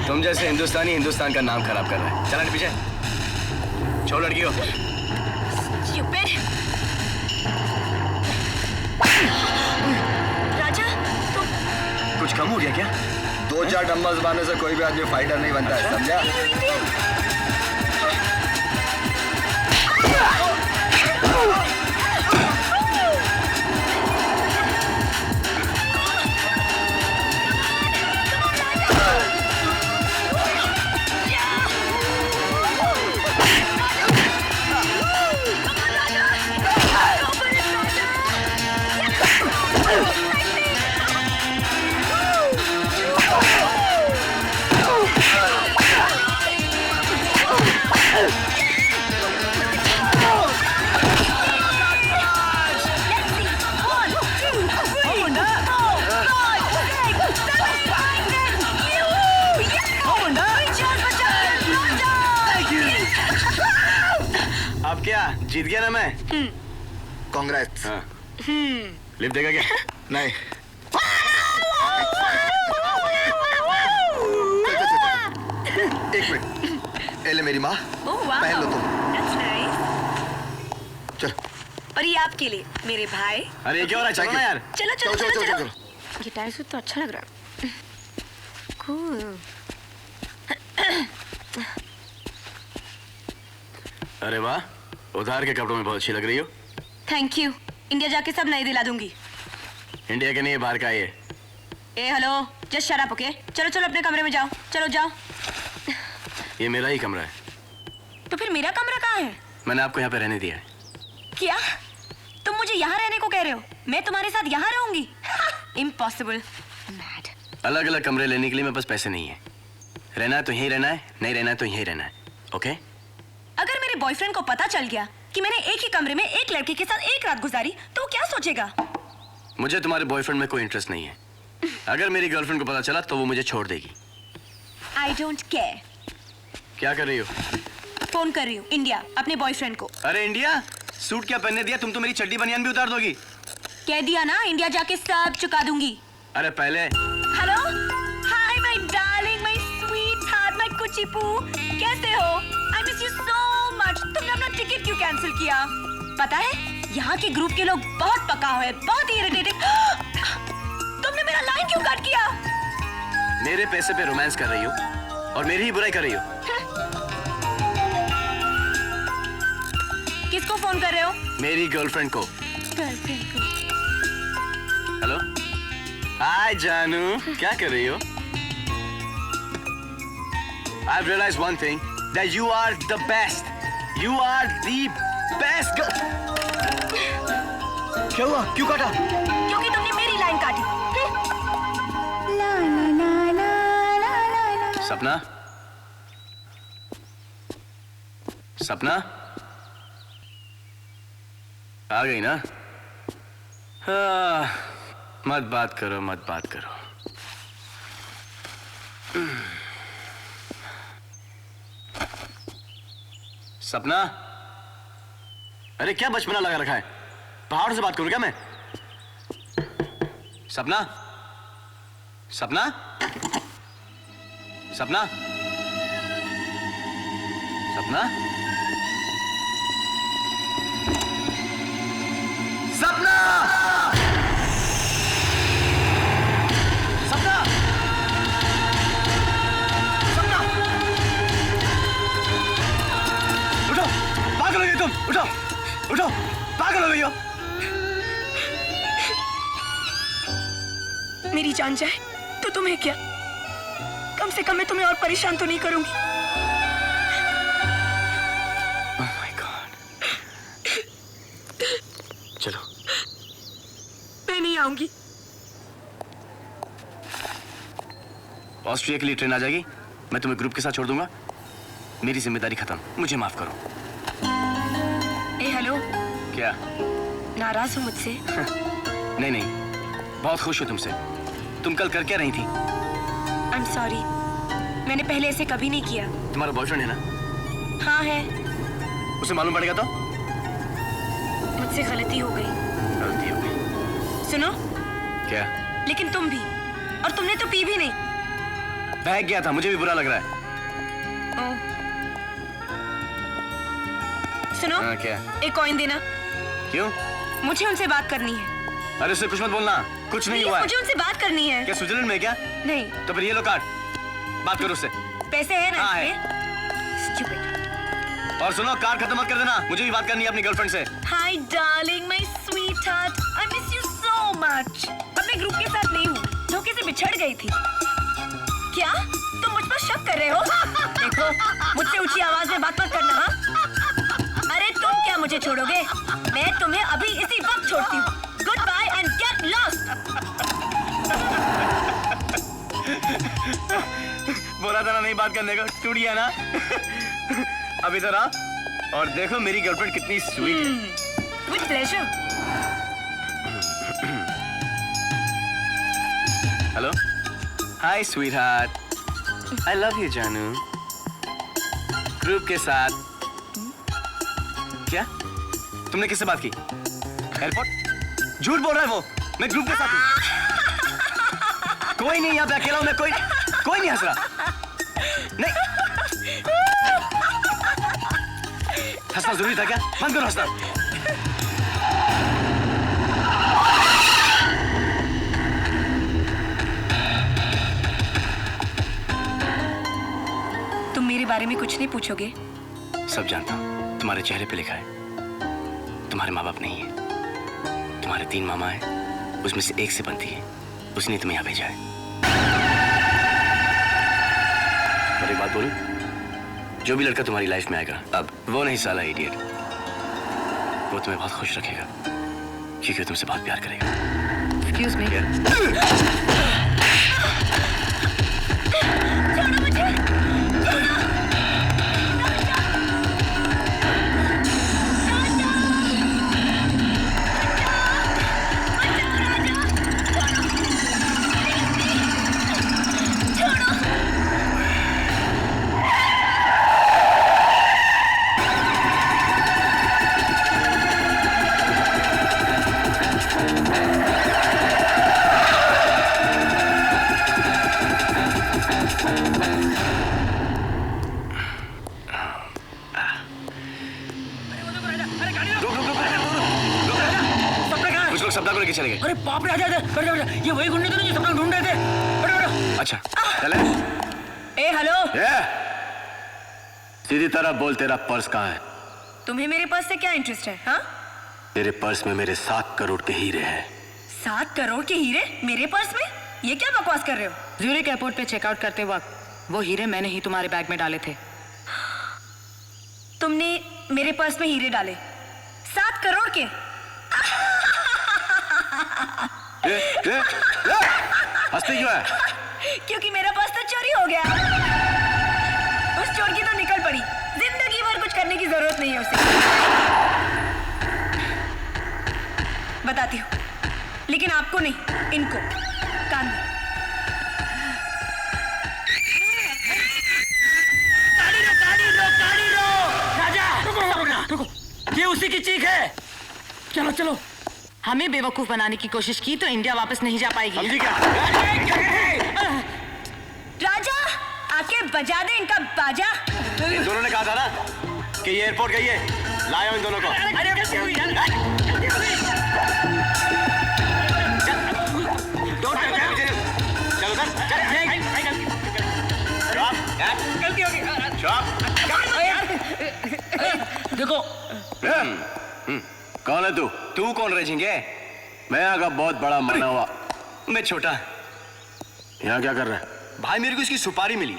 तुम जैसे हिंदुस्तानी हिंदुस्तान का नाम खराब कर रहा है। चला पीछे, छोड़ लड़की हो। Stupid. राजा, तुम कुछ कम हो गया क्या? 2-4 डंबल्स मारने से कोई भी आदमी फाइटर नहीं बनता है, समझा? अब क्या जीत गया ना मैं? कांग्रेस। हाँ। लिफ्ट देगा क्या? नहीं। एक मिनट, एले मेरी माँ, पहन लो तुम। चलो। और ये आपके लिए मेरे भाई। अरे क्या हो रहा है? चलो ना यार। चलो। ये टाइर सूट तो अच्छा लग रहा है। Cool. अरे वाह, उधार के कपड़ों में बहुत अच्छी लग रही हो। Thank you. इंडिया जाके सब नए दिला दूंगी। इंडिया के नहीं, बाहर का ये। ए hello, just shut up, okay? चलो अपने कमरे में जाओ। चलो जाओ। ये मेरा ही कमरा है। तो फिर मेरा कमरा कहाँ है? मैंने आपको यहाँ पे रहने दिया है। क्या तुम मुझे यहाँ रहने को कह रहे हो? मैं तुम्हारे साथ यहाँ रहूंगी? इम्पॉसिबल। अलग अलग कमरे लेने के लिए मेरे पास पैसे नहीं है। रहना है तो यहीं रहना है, नहीं रहना है तो यहीं रहना है, ओके? अगर मेरे बॉयफ्रेंड को पता चल गया कि मैंने एक ही कमरे में एक लड़के के साथ एक रात गुजारी तो वो क्या सोचेगा? मुझे तुम्हारे बॉयफ्रेंड में कोई इंटरेस्ट नहीं है। अगर मेरी गर्लफ्रेंड को पता चला तो वो मुझे छोड़ देगी। I don't care. क्या कर रही हो? फोन कर रही हूँ इंडिया, अपने बॉयफ्रेंड को। अरे इंडिया, सूट क्या पहनने दिया? तुम तो मेरी चड्डी बनियान भी उतार दोगी। कह दिया ना, इंडिया जाके सब चुका दूंगी। अरे पहले। Hello, hi my darling, my sweet heart, my कुची पू, कैसे हो? I miss you so much. तुमने अपना टिकट क्यों कैंसिल किया? पता है यहाँ के ग्रुप के लोग बहुत पकाऊ है, बहुत इरिटेटिंग। तुमने मेरा लाइन क्यों कट किया? मेरे पैसे पे रोमांस कर रही हो और मेरी ही बुराई कर रही हो। किसको फोन कर रहे हो? मेरी गर्लफ्रेंड को। गर्लफ्रेंड को। हेलो, हाय जानू, क्या कर रही हो? I've realized one thing, that you are the best. You are the best girl. क्या हुआ? क्यों काटा? क्योंकि तुमने मेरी लाइन काटी। सपना? सपना? आ गई ना? मत बात करो, मत बात करो। सपना? अरे क्या बचपना लगा रखा है? पहाड़ से बात करूं क्या मैं? सपना? सपना? सपना? सपना? सपना! सपना! सपना! उठो! पागल हो गई तुम! उठो! उठो! पागल हो गई हो! मेरी जान जाए तो तुम्हें क्या, कम से कम मैं तुम्हें और परेशान तो नहीं करूंगी। Oh my God. चलो। मैं नहीं आऊंगी। ऑस्ट्रिया के लिए ट्रेन आ जाएगी, मैं तुम्हें ग्रुप के साथ छोड़ दूंगा। मेरी जिम्मेदारी खत्म, मुझे माफ करो। ए हेलो, क्या? नाराज हो मुझसे? नहीं नहीं, बहुत खुश हूँ तुमसे। तुम कल कर क्या रही थी? I'm sorry, मैंने पहले ऐसे कभी नहीं किया। तुम्हारा बॉयफ्रेंड है ना? हाँ है। उसे मालूम पड़ेगा तो? मुझसे गलती हो गई। गलती हो गई। सुनो। क्या? लेकिन तुम भी, और तुमने तो पी भी नहीं। बहक गया था, मुझे भी बुरा लग रहा है। ओह। सुनो। हाँ, क्या? एक कॉइन देना। क्यों? मुझे उनसे बात करनी है। अरे उससे कुछ मत बोलना, कुछ नहीं हुआ है। मुझे उनसे बात करनी है। क्या स्विट्जरलैंड में क्या? नहीं। तो फिर ये लो कार्ड, बात करो उससे। पैसे है ना? हाँ है। Stupid. और सुनो, कार्ड खत्म मत कर देना, मुझे भी बात करनी है अपनी गर्लफ्रेंड से। Hi darling, my sweetheart. I miss you so much. अब मैं ग्रुप के साथ नहीं हूँ, धोखे से बिछड़ गई थी। क्या? तुम मुझ पर शक कर रहे हो? देखो, मुझसे ऊंची आवाज में बात मत करना, हाँ? अरे तुम क्या मुझे छोड़ोगे? मैं तुम्हें अभी इसी वक्त छोड़ती हूँ। Goodbye and get lost. बोला था ना नहीं बात करने को, टूट गया ना? अब इधर आ और देखो मेरी गर्लफ्रेंड कितनी स्वीट है। With pleasure. Hello, hi sweet heart, I love you जानू। ग्रुप के साथ क्या? तुमने किससे बात की? एयरपोर्ट? झूठ बोल रहा है वो, मैं ग्रुप के साथ हूँ। कोई नहीं, यहाँ पे अकेला हूँ मैं, कोई नहीं हंस रहा। नहीं, हंसना जरूरी था क्या? बंद करो हंसना। तुम मेरे बारे में कुछ नहीं पूछोगे? सब जानता हूँ, तुम्हारे चेहरे पे लिखा है। तुम्हारे माँ बाप नहीं है, तुम्हारे 3 मामा हैं, उसमें से एक से बनती है, उसने तुम्हें यहाँ भेजा है। और एक बात बोलूं, जो भी लड़का तुम्हारी लाइफ में आएगा अब, वो नहीं साला इडियट, वो तुम्हें बहुत खुश रखेगा, क्योंकि वो तुमसे बहुत प्यार करेगा। Excuse me. छोड़ो मुझे। सपना को लेके चले गए। अरे बाप रे, आजा आजा, बैठ जा, ये वही गुंडे तो नहीं जो सपना ढूंढ रहे थे। बैठो बैठो। अच्छा चले। ए हेलो, सीधी तरह बोल, तेरा पर्स कहाँ है? तुम्हें मेरे पर्स से क्या इंटरेस्ट है? हाँ? तेरे पर्स में मेरे 7 करोड़ के हीरे हैं। 7 करोड़ के हीरे मेरे पर्स में? ये क्या बकवास कर रहे हो? ज्यूरिक एयरपोर्ट पे चेकआउट करते वक्त वो हीरे मैंने ही तुम्हारे बैग में डाले थे। तुमने मेरे पर्स में हीरे डाले? 7 करोड़ के? हंसती क्यों है? क्योंकि मेरा पर्स तो चोरी हो गया। उस चोर की तो निकल पड़ी, जिंदगी भर कुछ करने की जरूरत नहीं है उसे। बताती हूँ, लेकिन आपको नहीं, इनको कान में। गाड़ी रो! राजा! रुको! ये उसी की चीख है। चलो चलो। हमें बेवकूफ बनाने की कोशिश की तो इंडिया वापस नहीं जा पाएगी। समझी क्या? राजा, आके बजा दे इनका बाजा। इन दोनों ने कहा था ना कि ये एयरपोर्ट गई है, लाया इन दोनों को। अरे कैसे हुई यार? चलो सर, गलती हो गई। देखो, कौन है तू? तू कौन रेजिंगे? मैं यहाँ का बहुत बड़ा माना हुआ। मैं छोटा। यहाँ क्या कर रहा है? भाई मेरे को इसकी सुपारी मिली,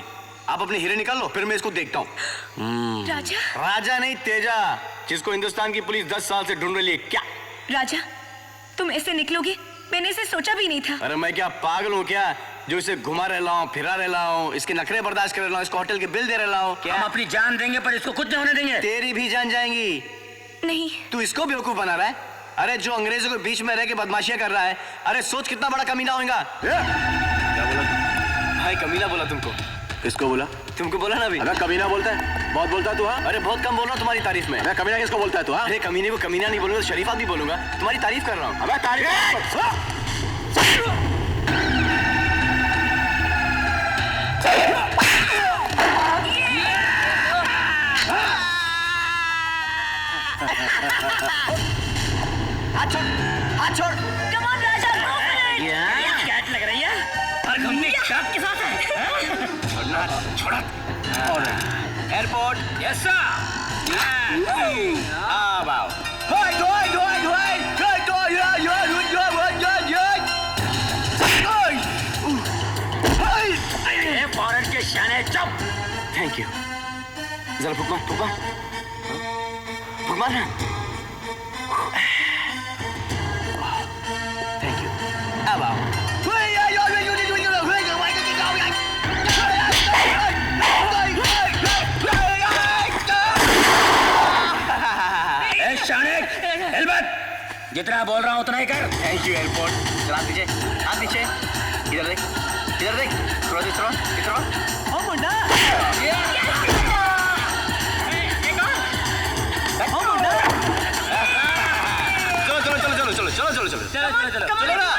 आप अपने हीरे निकाल लो, फिर मैं इसको देखता हूँ। राजा, राजा नहीं, तेजा, जिसको हिंदुस्तान की पुलिस 10 साल से ढूंढ रही है। क्या? राजा, तुम ऐसे निकलोगे? मैंने इसे सोचा भी नहीं था। अरे मैं क्या पागल हूँ क्या, जो इसे घुमा रहा हूँ, फिरा रहा हूँ, इसके नखरे बर्दाश्त कर रहा हूँ, इसको होटल के बिल दे रहा हूँ। क्या हम अपनी जान देंगे पर इसको कुछ नहीं होने देंगे। तेरी भी जान जाएंगी। नहीं, तू इसको बेवकूफ बना रहा है। अरे जो अंग्रेजों के बीच में रह के बदमाशियां कर रहा है, अरे सोच कितना बड़ा कमीना होगा। क्या बोला? भाई कमीना बोला तुमको। किसको बोला? तुमको बोला ना अभी। अगर कमीना बोलता है, बहुत बोलता है तू। हाँ, अरे बहुत कम बोल रहा हूँ तुम्हारी तारीफ में। मैं कमीना किसको बोलता है तू? हाँ, अरे कमीने को कमीना नहीं बोलूंगा, शरीफा भी बोलूंगा। तुम्हारी तारीफ कर रहा हूँ। अबे तारीफ। हाथ छोड़, हाथ छोड़। Come on Raja, go for it! Cat लग रही है और घूमने ट्रक के साथ है। छोड़ना, छोड़ा। एयरपोर्ट। Yes sir. अब आओ। फॉरेन के शाने चुप। Thank you. जरा फूक मार, फूक मार, फूक मार ना। Thank you. अब आओ। जितना बोल रहा हूँ उतना ही कर। Thank you airport. चला दीजिए, हाथ नीचे। इधर देख, इधर देख। थोड़ा दी, थोड़ा, थोड़ा। ओ मुंडा।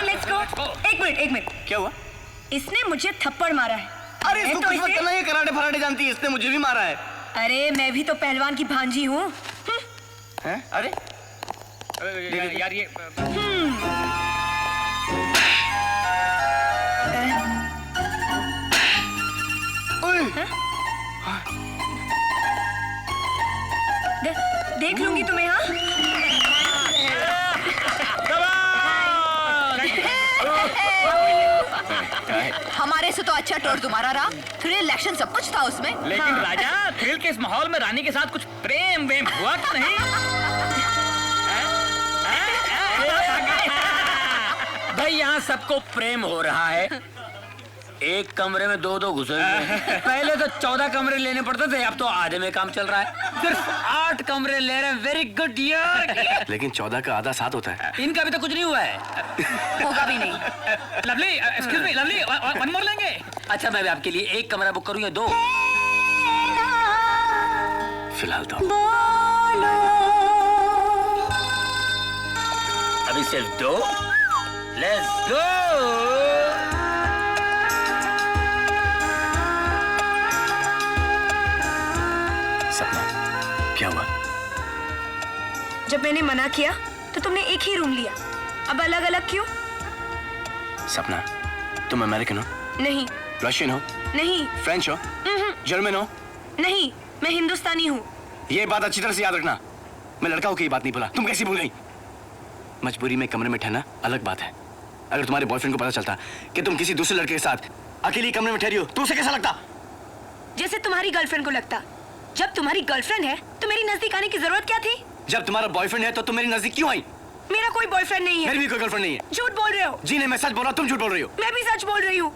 Let's go. एक मिनट। क्या हुआ? इसने मुझे थप्पड़ मारा है। अरे इसको कुछ मत करना, ये कराटे फराटे जानती है, इसने मुझे भी मारा है। अरे मैं भी तो पहलवान की भांजी हूँ। हैं? अरे यार ये देख लूंगी तुम्हें। हाँ, हमारे से तो अच्छा टोर तुम्हारा रहा। थ्रिल एक्शन सब कुछ था उसमें। लेकिन राजा, थ्रिल के इस माहौल में रानी के साथ कुछ प्रेम वेम हुआ तो नहीं? भाई यहाँ सबको प्रेम हो रहा है। एक कमरे में दो घुसे हुए हैं। पहले तो 14 कमरे लेने पड़ते थे, अब तो आधे में काम चल रहा है। सिर्फ 8 कमरे ले रहे हैं। वेरी गुड यार। लेकिन 14 का आधा 7 होता है। इनका भी तो कुछ नहीं हुआ है। होगा भी नहीं। Lovely, excuse me, lovely, one more लेंगे? अच्छा मैं भी आपके लिए 1 कमरा बुक करूँ या 2? फिलहाल तो अभी सिर्फ 2। Let's go. सपना, क्या हुआ? जब मैंने मना किया तो तुमने एक ही रूम लिया, अब अलग अलग क्यों? सपना, तुम अमेरिकन हो? नहीं। रशियन हो? नहीं। फ्रेंच हो? जर्मन हो? नहीं, मैं हिंदुस्तानी हूँ। ये बात अच्छी तरह से याद रखना। मैं लड़का हूँ कि ये बात नहीं बोला। तुम कैसी भूल गई? मजबूरी में कमरे में ठहरना अलग बात है, अगर तुम्हारे बॉयफ्रेंड को पता चलता कि तुम किसी दूसरे लड़के के साथ अकेली कमरे में ठहरी हो तो उसे कैसा लगता? जैसे तुम्हारी गर्लफ्रेंड को लगता। जब तुम्हारी गर्लफ्रेंड है तो मेरी नजदीक आने की जरूरत क्या थी? जब तुम्हारा बॉयफ्रेंड है तो तुम मेरी नजदीक क्यों आई? मेरा कोई बॉयफ्रेंड नहीं है। मेरी भी कोई गर्लफ्रेंड नहीं है। झूठ बोल रहे हो। जी नहीं, मैं सच बोल रहा हूँ, तुम झूठ बोल रही हो। मैं भी सच बोल रही हूँ।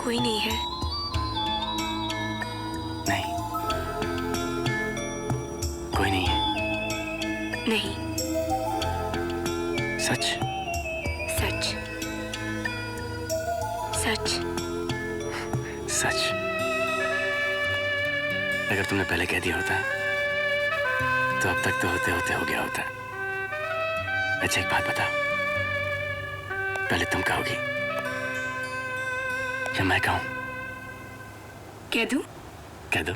कोई नहीं है। नहीं, कोई नहीं है। नहीं, सच सच सच सच। अगर तुमने पहले कह दिया होता तो अब तक तो होते होते हो गया होता। अच्छा एक बात बता, पहले तुम कहोगी या मैं कहूं? कह दूं? कह दो।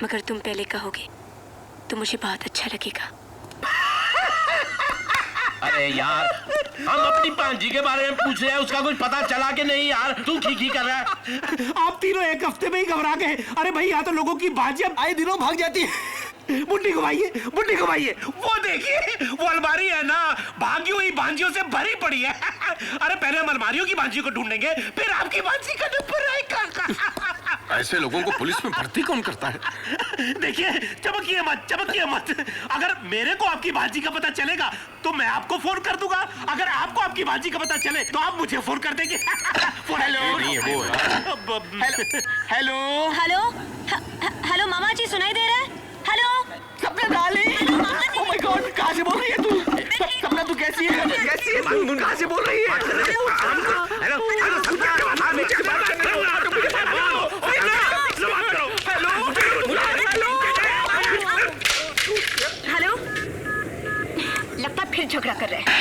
मगर तुम पहले कहोगे तो मुझे बहुत अच्छा लगेगा। अरे यार, हम अपनी भांजी के बारे में पूछ रहे हैं, उसका कुछ पता चला कि नहीं यार? तू खी कर रहा है। आप तीनों एक हफ्ते में ही घबरा गए। अरे भाई, यहाँ तो लोगों की भांजियां आए दिनों भाग जाती है। बुड्ढी घुमाइए, बुड्ढी घुमाइए। वो देखिए, वो अलमारी है ना, भागी हुई भांजियों से भरी पड़ी है। अरे पहले हम अलमारियों की भांजी को ढूंढेंगे, फिर आपकी भांजी का नंबर आएगा। ऐसे लोगों को पुलिस में भर्ती कौन करता है? देखिए, चमकिए मत, चमकिए मत। अगर मेरे को आपकी भांजी का पता चलेगा तो मैं आपको फोन कर दूंगा। अगर आपको आपकी भांजी का पता चले तो आप मुझे फोन कर देंगे। हेलो हेलो हेलो हेलो, मामा जी सुनाई दे रहा है? हेलो सपना डार्लिंग, ओह माय गॉड, कहाँ से बोल रही है तू? सपना तू कैसी है? कैसी है तू? कहाँ से बोल रही है? हेलो, लगता है फिर झगड़ा कर रहे हैं।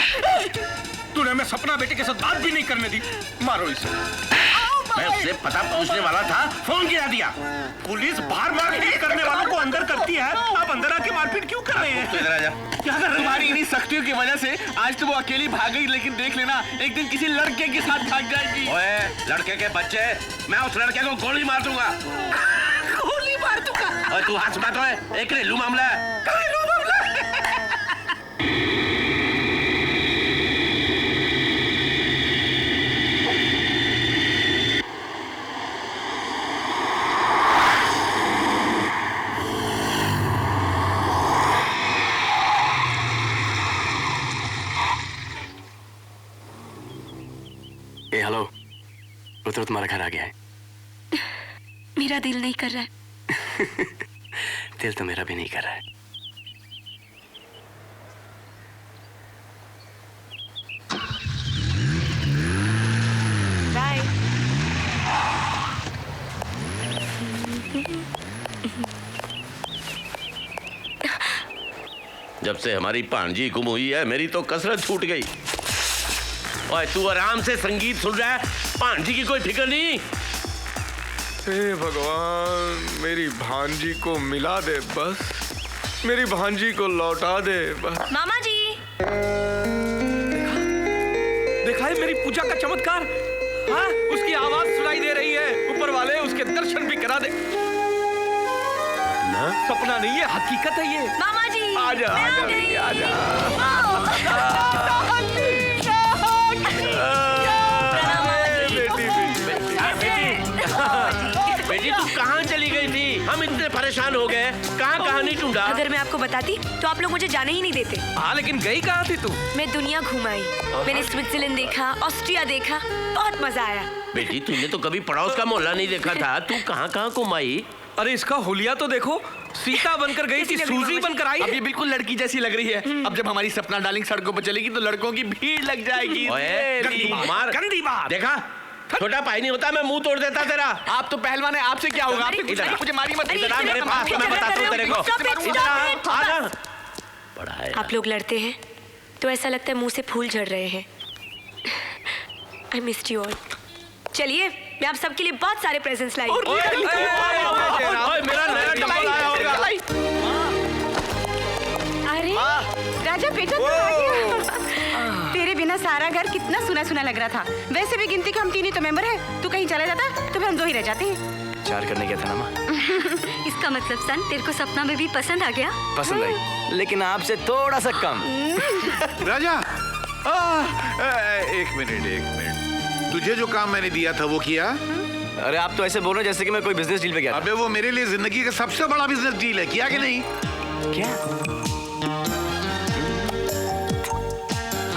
तूने मैं सपना बेटे के साथ बात भी नहीं करने दी। मारो इसे। मैं उससे पता पूछने वाला था, फोन गिरा दिया। पुलिस बाहर मारपीट करने वालों को अंदर करती है, आप अंदर आके मारपीट क्यों कर रहे हैं? तो इधर आ जा। क्या कर रहे हैं? तुम्हारी इन्हीं सख्तियों की वजह से आज तो वो अकेली भाग गई, लेकिन देख लेना एक दिन किसी लड़के के साथ भाग जाएगी। ओए, लड़के के बच्चे, मैं उस लड़के को गोली मार दूंगा। गोली मार दूंगा? और तू हाथ बात है, एक घरेलू मामला है। घरेलू मामला है। हेलो, उतरो, तुम्हारा घर आ गया है। मेरा दिल नहीं कर रहा है। दिल तो मेरा भी नहीं कर रहा है। बाय। जब से हमारी भांजी गुम हुई है, मेरी तो कसरत छूट गई। ओए, तू आराम से संगीत सुन रहा है, भांजी की कोई फिक्र नहीं। हे भगवान, मेरी भांजी को मिला दे बस, मेरी भांजी को लौटा दे बस। मामा जी, देखा है मेरी पूजा का चमत्कार? हाँ, उसकी आवाज सुनाई दे रही है। ऊपर वाले उसके दर्शन भी करा दे। ना? सपना नहीं है, हकीकत है ये। मामा जी, आजा, मैं आ आजा, गई। बेटी, तू कहाँ चली गई थी? हम इतने परेशान हो गए, कहाँ कहानी ढूंढा। अगर मैं आपको बताती तो आप लोग मुझे जाने ही नहीं देते। हाँ, लेकिन गई कहाँ थी तू? मैं दुनिया घुमाई, मैंने स्विट्जरलैंड देखा, ऑस्ट्रिया देखा, बहुत मजा आया। बेटी, तूने तो कभी पड़ोस का मोहल्ला नहीं देखा था, तू कहाँ कहाँ घुमाई? अरे इसका हुलिया तो देखो, सीता बनकर गई थी, सूजी बनकर आई। अब ये बिल्कुल लड़की जैसी लग रही है। अब जब हमारी सपना डार्लिंग सड़कों पर चलेगी तो लड़कों की भीड़ लग जाएगी। ओए, गंदी बात, मार। गंदी बात। देखा, छोटा भाई नहीं होता, मैं मुंह तोड़ देता तेरा। आप तो पहलवान है, आपसे क्या होगा? आपसे कुछ नहीं, मुझे मारी मत। अरे, इधर आ मेरे इतना पास, मैं बताता हूँ तेरे को। इधर आ ना। बड़ा है। आप लोग लड़ते हैं तो ऐसा लगता है मुंह से फूल झड़ रहे हैं। I missed you all. चलिए, मैं आप सबके लिए बहुत सारे प्रेजेंट्स लाई। ओए, मेरा नया डब्बल आया होगा। अरे राजा बेटा, तू आ गया। तेरे बिना सारा घर कितना सुना सुना लग रहा था। वैसे भी गिनती के हम 3 ही तो मेंबर हैं। तू कहीं चला जाता तो फिर हम 2 ही रह जाते हैं। 4 करने गया था ना माँ। इसका मतलब सन तेरे को सपना में भी पसंद आ गया? पसंद आई, लेकिन आपसे थोड़ा सा कम। राजा, एक मिनट, तुझे जो काम मैंने दिया था वो किया? अरे आप तो ऐसे बोल रहे हैं जैसे कि मैं कोई बिजनेस डील पे गया था। अबे वो मेरे लिए जिंदगी का सबसे बड़ा बिजनेस डील है, किया कि नहीं? क्या?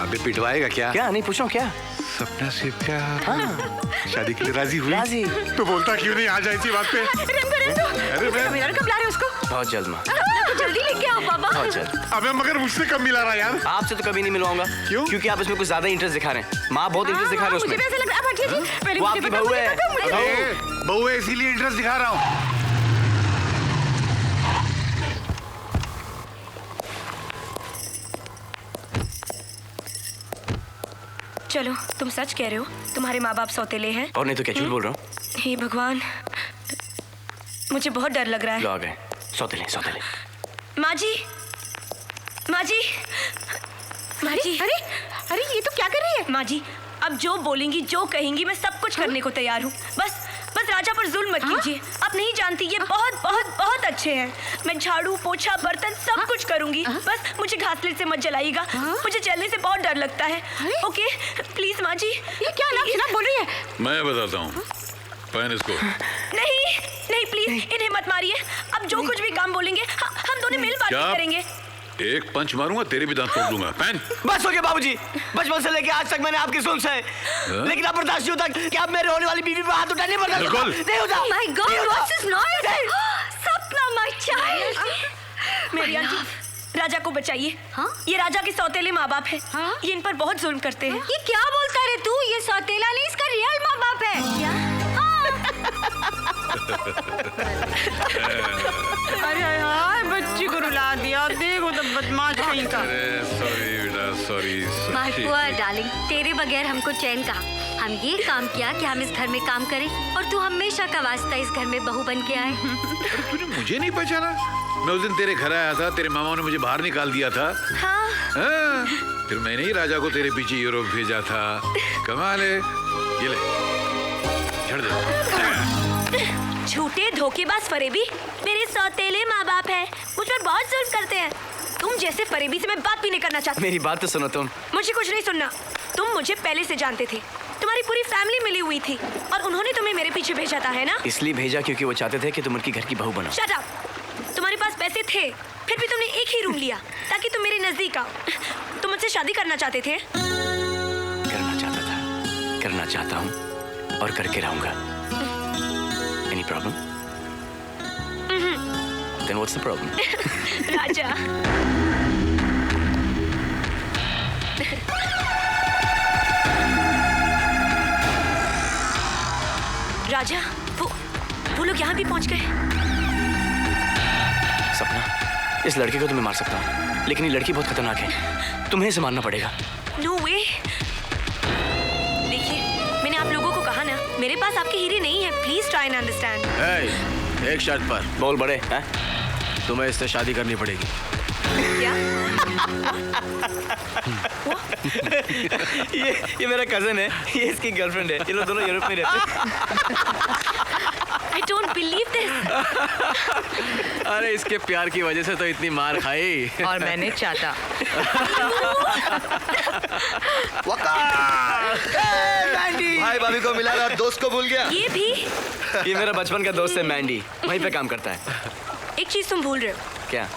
अबे पिटवाएगा क्या? क्या नहीं पूछो क्या? सपना से प्यार। हाँ। शादी के लिए राजी हुई? राजी। तो बोलता क्यों नहीं आ जाए इसी बात पे? अरे मैं कब ला रहे उसको? बहुत जल्द माँ। जल्दी लेके आओ बाबा। बहुत जल्द। अबे मगर मुझसे कब मिला रहा यार? आपसे तो कभी नहीं मिलवाऊंगा। क्यों? क्योंकि आप इसमें कुछ ज्यादा इंटरेस्ट दिखा रहे हैं। माँ बहुत इंटरेस्ट दिखा रहे हैं उसमें। मुझे भी ऐसा लग रहा है। ठीक, वो आपकी बहू है। बहू है इसीलिए इंटरेस्ट दिखा रहा हूँ। चलो, तुम सच कह रहे हो, तुम्हारे माँ बाप सौतेले हैं। और नहीं तो क्या झूठ बोल रहा हूँ? हे भगवान, मुझे बहुत डर लग रहा है। लो आ गए, सौतेले सौतेले। माँ जी, माँ जी, माँ जी। अरे ये तो क्या कर रही है? माँ जी, अब जो बोलेंगी, जो कहेंगी, मैं सब कुछ करने को तैयार हूँ। बस राजा पर जुल्म मत कीजिए। आप नहीं जानती, ये बहुत बहुत बहुत अच्छे हैं। मैं झाड़ू, पोछा, बर्तन सब कुछ करूंगी। बस मुझे घासलेट से मत जलाइएगा। मुझे जलने से बहुत डर लगता है। ओके प्लीज माँ जी। ये क्या नाम बोल रही है? मैं बताता हूँ, पहन इसको। नहीं प्लीज इन्हें मत मारिए। अब जो कुछ भी काम बोलेंगे हम दोनों मिल बात करेंगे। एक पंच मारूंगा, तेरे भी दांत तोड़ दूंगा। पहन। बस हो गया बाबूजी, बचपन से लेके आज तक मैंने आपकी सुन से, लेकिन अब बर्दाश्त नहीं होता कि आप मेरे होने वाली बीवी पर हाथ उठाने बर्दाश्त नहीं होता। Oh my God, what's this noise? सपना, my child. मेरी आंटी, राजा को बचाइए। ये राजा के सौतेले माँ बाप है। ये इन पर बहुत जुल्म करते हैं। ये क्या बोलता है तू? ये सौतेला नहीं, इसका रियल माँ बाप है। क्या? अरे यार, बच्ची को रुला दिया। देखो तो बदमाश कहीं का। सॉरी बेटा, सॉरी। My poor darling, तेरे बगैर हमको चैन कहा। हम ये काम किया कि हम इस घर में काम करें और तू हमेशा का वास्ता इस घर में बहू बन के आए। तूने मुझे नहीं पहचाना? मैं उस दिन तेरे घर आया था, तेरे मामा ने मुझे बाहर निकाल दिया था। हाँ। फिर मैंने ही राजा को तेरे पीछे यूरोप भेजा था। कमाल है। ये ले, छड़ दे। झूठे धोखेबाज फरेबी मेरे सौतेले माँ बाप है। मुझ पर बहुत जुल्म करते हैं। तुम जैसे फरेबी से मैं बात भी नहीं करना चाहती। मेरी बात तो सुनो तुम। मुझे कुछ नहीं सुनना। तुम मुझे पहले से जानते थे। तुम्हारी पूरी फैमिली मिली हुई थी और उन्होंने तुम्हें मेरे पीछे भेजा था, है ना? इसलिए भेजा क्योंकि वो चाहते थे कि तुम उनकी घर की बहू बनो। Shut up. तुम्हारे पास पैसे थे, फिर भी तुमने एक ही रूम लिया ताकि तुम मेरे नजदीक आओ। तुम मुझसे शादी करना चाहते थे? करना चाहता था, करना चाहता हूँ और करके रहूंगा। Any problem? Then what's the problem? राजा। राजा, वो लोग यहाँ भी पहुँच गए। सपना, इस लड़के को तो मैं मार सकता हूँ, लेकिन ये लड़की बहुत खतरनाक है। तुम्हें इसे मारना पड़ेगा। No way। देखिए, मैंने आप लोगों को कहा ना, मेरे पास आपके हीरे नहीं है। Please try and understand. एक शर्त पर। बोल बड़े हैं? तुम्हें इससे शादी करनी पड़ेगी। क्या? ये मेरा कजन है, ये इसकी गर्लफ्रेंड है। ये लोग दोनों यूरोप में रहते हैं। I don't believe this। अरे इसके प्यार की वजह से तो इतनी मार खाई। और मैंने चाटा। भाई भाभी को मिला रहा, दोस्त को भूल गया। ये भी? ये मेरा बचपन का दोस्त है मैंडी, वहीं पे काम करता है। एक चीज तुम भूल रहे हो। क्या?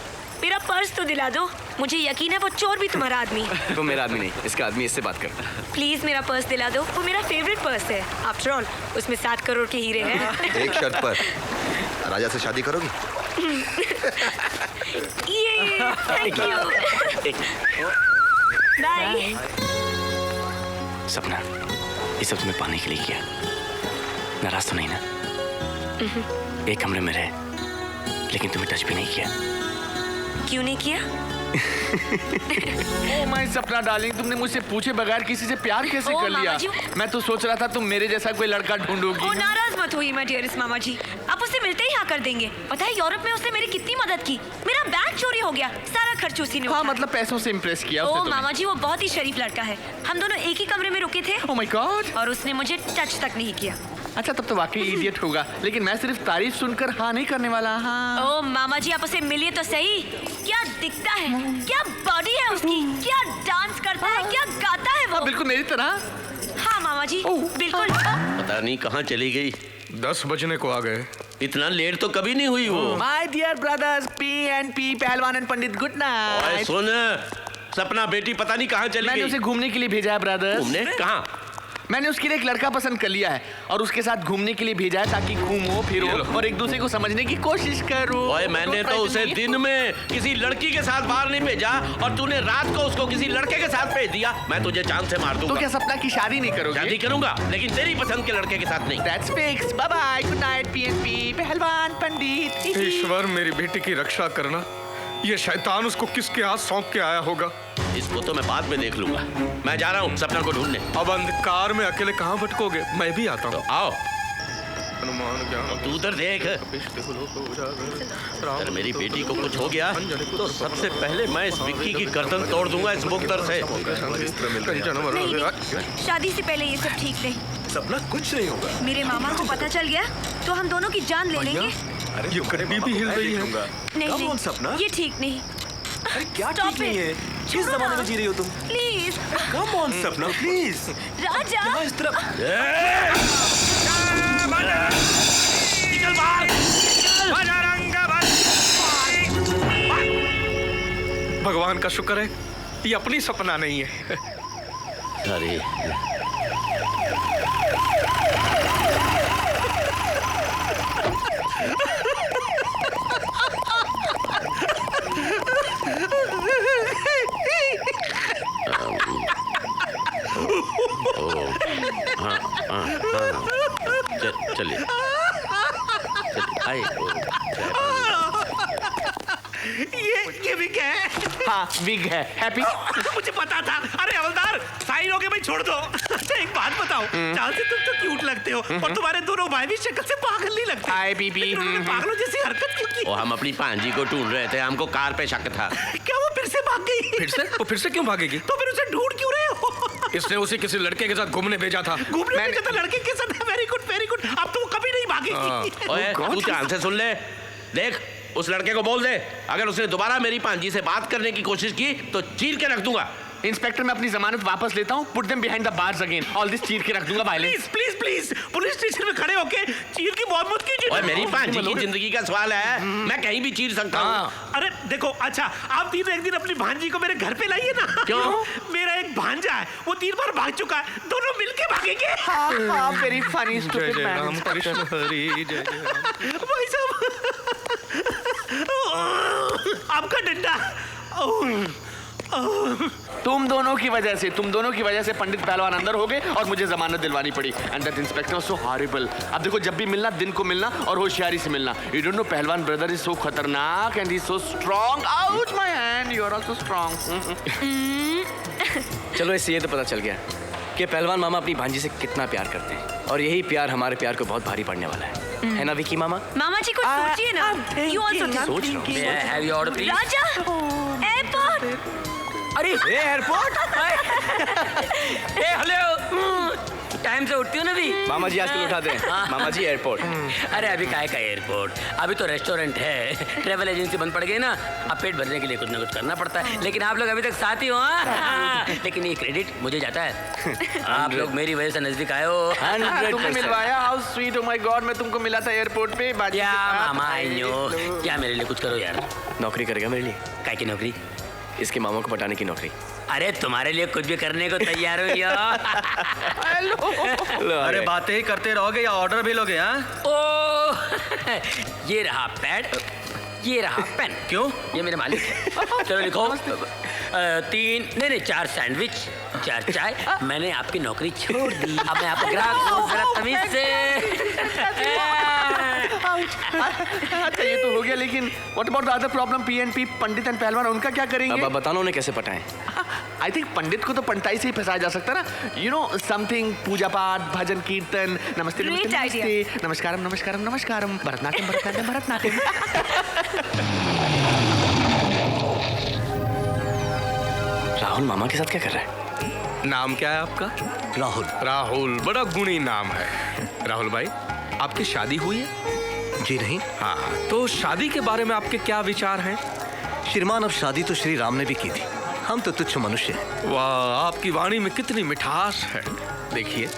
मेरा पर्स तो दिला दो। मुझे यकीन है वो चोर भी तुम्हारा आदमी है। वो मेरा आदमी नहीं, इसका आदमी। इससे बात कर। प्लीज मेरा पर्स दिला दो। वो मेरा फेवरेट पर्स है। आफ्टर ऑल उसमें 7 करोड़ के हीरे हैं। एक शर्त पर। राजा से शादी करोगी? ये थैंक यू। बाय। सपना, ये सब तुम्हें पाने के लिए किया। नाराज तो नहीं ना? एक कमरे में रहे, लेकिन तुम्हें टच भी नहीं किया। क्यों नहीं किया? ओ माय सपना डार्लिंग, तुमने मुझसे पूछे बगैर किसी से प्यार कैसे कर लिया? मैं तो सोच रहा था तुम मेरे जैसा कोई लड़का ढूंढोगी। ओ नाराज मत होइए माय डियरेस्ट मामा जी। आप उससे मिलते ही हाँ कर देंगे। पता है यूरोप में उसने मेरी कितनी मदद की। मेरा बैग चोरी हो गया, सारा खर्च उसी ने हाँ उठाया। मतलब पैसों से इम्प्रेस किया उसने ओ तुम्हें। मामा जी, वो बहुत ही शरीफ लड़का है। हम दोनों एक ही कमरे में रुके थे। Oh my God! और उसने मुझे टच तक नहीं किया। अच्छा तब तो वाकई इडियट होगा, लेकिन मैं सिर्फ तारीफ सुनकर हाँ नहीं करने वाला। हाँ ओ मामा जी, आप उसे मिलिए तो सही। क्या दिखता है, क्या बॉडी है उसकी, क्या डांस करता है, क्या गाता है वो। बिल्कुल मेरी तरह। हाँ मामा जी, बिल्कुल। पता नहीं कहाँ चली गई। 10 बजने को आ गए। इतना लेट तो कभी नहीं हुई वो। माय डियर ब्रदर्स PNP पहलवान एंड पंडित, गुड ओए नाइट। सुन, सपना बेटी पता नहीं कहाँ चली मैंने गई। उसे घूमने के लिए भेजा है ब्रदर्स। घूमने कहाँ? मैंने उसके लिए एक लड़का पसंद कर लिया है और उसके साथ घूमने के लिए भेजा है ताकि घूमो फिरो और एक दूसरे को समझने की कोशिश करो। ओए मैंने तो उसे दिन में किसी लड़की के साथ बाहर नहीं भेजा और तूने रात को उसको किसी लड़के के साथ भेज दिया। मैं तुझे चांद से मार दूंगा। तो क्या सपना की शादी नहीं करोगे? शादी करूंगा, लेकिन तेरी पसंद के लड़के के साथ नहीं। That's fixed. Bye bye. Good night PNP पहलवान पंडित। ईश्वर मेरी बेटी की रक्षा करना। ये शैतान उसको किसके हाथ सौंप के आया होगा? इसको तो मैं बाद में देख लूंगा। मैं जा रहा हूँ सपना को ढूंढने। अब अंधकार में अकेले कहाँ भटकोगे? मैं भी आता हूँ। तो आओ। हनुमान ज्ञान तू उधर देख। अगर मेरी बेटी को कुछ हो गया तो सबसे पहले मैं इस विक्की की गर्दन तोड़ दूंगा इस मुक्तर से। नहीं, शादी से पहले ये सब ठीक नहीं। सपना कुछ नहीं होगा। मेरे मामा को पता चल गया तो हम दोनों की जान ले लेंगे। ये गड्डी भी हिल रही है। नहीं Come on, नहीं, सपना। ये ठीक नहीं। अरे क्या Stop ठीक नहीं it. है? किस छोड़ो जमाने ना। में जी रही हो तुम? प्लीज Come on, सपना प्लीज। राजा। यहाँ इस तरफ। निकल बाहर। भगवान का शुक्र है ये अपनी सपना नहीं है। अरे चलिए आइए। ये विग है। हाँ विग है। हैप्पी? मुझे पता था। अरे हवलदार, साइन हो गए भाई, छोड़ दो। अच्छा एक बात बताओ, चाल से तुम तो क्यूट लगते हो और तुम्हारे दोनों भाई भी शक्ल से पागल नहीं लगते। हाय बीबी। पागलों जैसी हरकत क्यों की? वो हम अपनी भांजी को ढूंढ रहे थे, हमको कार पे शक था। क्या वो फिर से भाग गई? फिर से? वो फिर से क्यों भागेगी? तो फिर उसे ढूंढ क्यों रहे हो? इसने उसे किसी लड़के के साथ घूमने भेजा था। घूमने भेजा था लड़के के साथ? Very good very good. अब तो वो कभी नहीं भागेगी। ओए तू ध्यान से सुन ले। देख उस लड़के को बोल दे अगर उसने दोबारा मेरी भांजी से बात करने की कोशिश की तो चीर के रख दूंगा। इंस्पेक्टर मैं अपनी जमानत वापस लेता हूँ। Put them behind the bars again. All this चीर के रख दूंगा। Violence. Please please please police station में खड़े होके चीर की मौत मत कीजिए। ओए मेरी भांजी की जिंदगी का सवाल है, मैं कहीं भी चीर सकता हूँ। अरे देखो, अच्छा आप तीनों एक दिन अपनी भांजी को मेरे घर पे लाइए ना। क्यों? मेरा एक भांजा है, वो 3 बार भाग चुका है, दोनों मिलके भागेंगे। हाँ वेरी फनी जय स्टूपिड जय राम मैन। कृष्ण हरि जय जय राम। भाई साहब आपका डंडा। तुम दोनों की वजह से पंडित पहलवान अंदर हो गए और मुझे जमानत दिलवानी पड़ी। And that inspector was so horrible. अब देखो जब भी मिलना दिन को मिलना और होशियारी से मिलना। You don't know Pahalwan brother is so खतरनाक and he is so strong. Out my hand, you are also strong. चलो इससे ये तो पता चल गया कि पहलवान मामा अपनी भांजी से कितना प्यार करते हैं और यही प्यार हमारे प्यार को बहुत भारी पड़ने वाला है ना विकी मामा? मामा जी कुछ सोचिए ना। यू ऑल्सो सोच रहा हूँ। May I have your order, please? Raja airport. अरे एयरपोर्ट। हेलो, टाइम से उठती हो ना भी? मामा जी आजकल उठाते हैं। मामा जी एयरपोर्ट। अरे अभी काहे का एयरपोर्ट, अभी तो रेस्टोरेंट है। ट्रेवल एजेंसी बंद पड़ गई ना, अब पेट भरने के लिए कुछ ना कुछ करना पड़ता है। लेकिन आप लोग अभी तक साथ ही हो। हाँ? लेकिन ये क्रेडिट मुझे जाता है। आप लोग मेरी वजह से नजदीक आए हो। तुमने मिलवाया। How sweet. Oh my god, मैं तुमको मिला था एयरपोर्ट पे। क्या मामा आई नो, क्या मेरे लिए कुछ करो यार। नौकरी करेगा मेरे लिए? काय की नौकरी? इसके मामा को पटाने की नौकरी। अरे तुम्हारे लिए कुछ भी करने को तैयार हो यार। अरे बातें ही करते रहोगे या ऑर्डर भी लोगे? हाँ ओ ये रहा पैड, ये रहा पेन। क्यों? ये मेरे मालिक है। चलो लिखो। 4 सैंडविच, 4 चाय। मैंने आपकी नौकरी छोड़ दी, अब मैं आपको ग्राहक हूँ, जरा तमीज से। अच्छा ये तो हो गया, लेकिन what about the other problem? PNP Pandit and पहलवान, उनका क्या करेंगे? अब आप बताना उन्हें कैसे पटाएं। आई थिंक पंडित को तो पंटाई से ही फंसाया जा सकता है ना। यू नो समथिंग, पूजा पाठ, भजन कीर्तन। नमस्ते Great नमस्ते idea. नमस्ते, नमस्कारम नमस्कारम नमस्कारम, भरतनाट्यम भरतनाट्यम भरतनाट्यम। राहुल मामा के साथ क्या कर रहा है? नाम क्या है आपका? राहुल। राहुल बड़ा गुणी नाम है। राहुल भाई, आपकी शादी हुई है? जी नहीं। हाँ, तो शादी के बारे में आपके क्या विचार हैं? श्रीमान, अब शादी तो श्री राम ने भी की थी, हम तो तुच्छ मनुष्य हैं। वाह, आपकी वाणी में कितनी मिठास है। देखिए,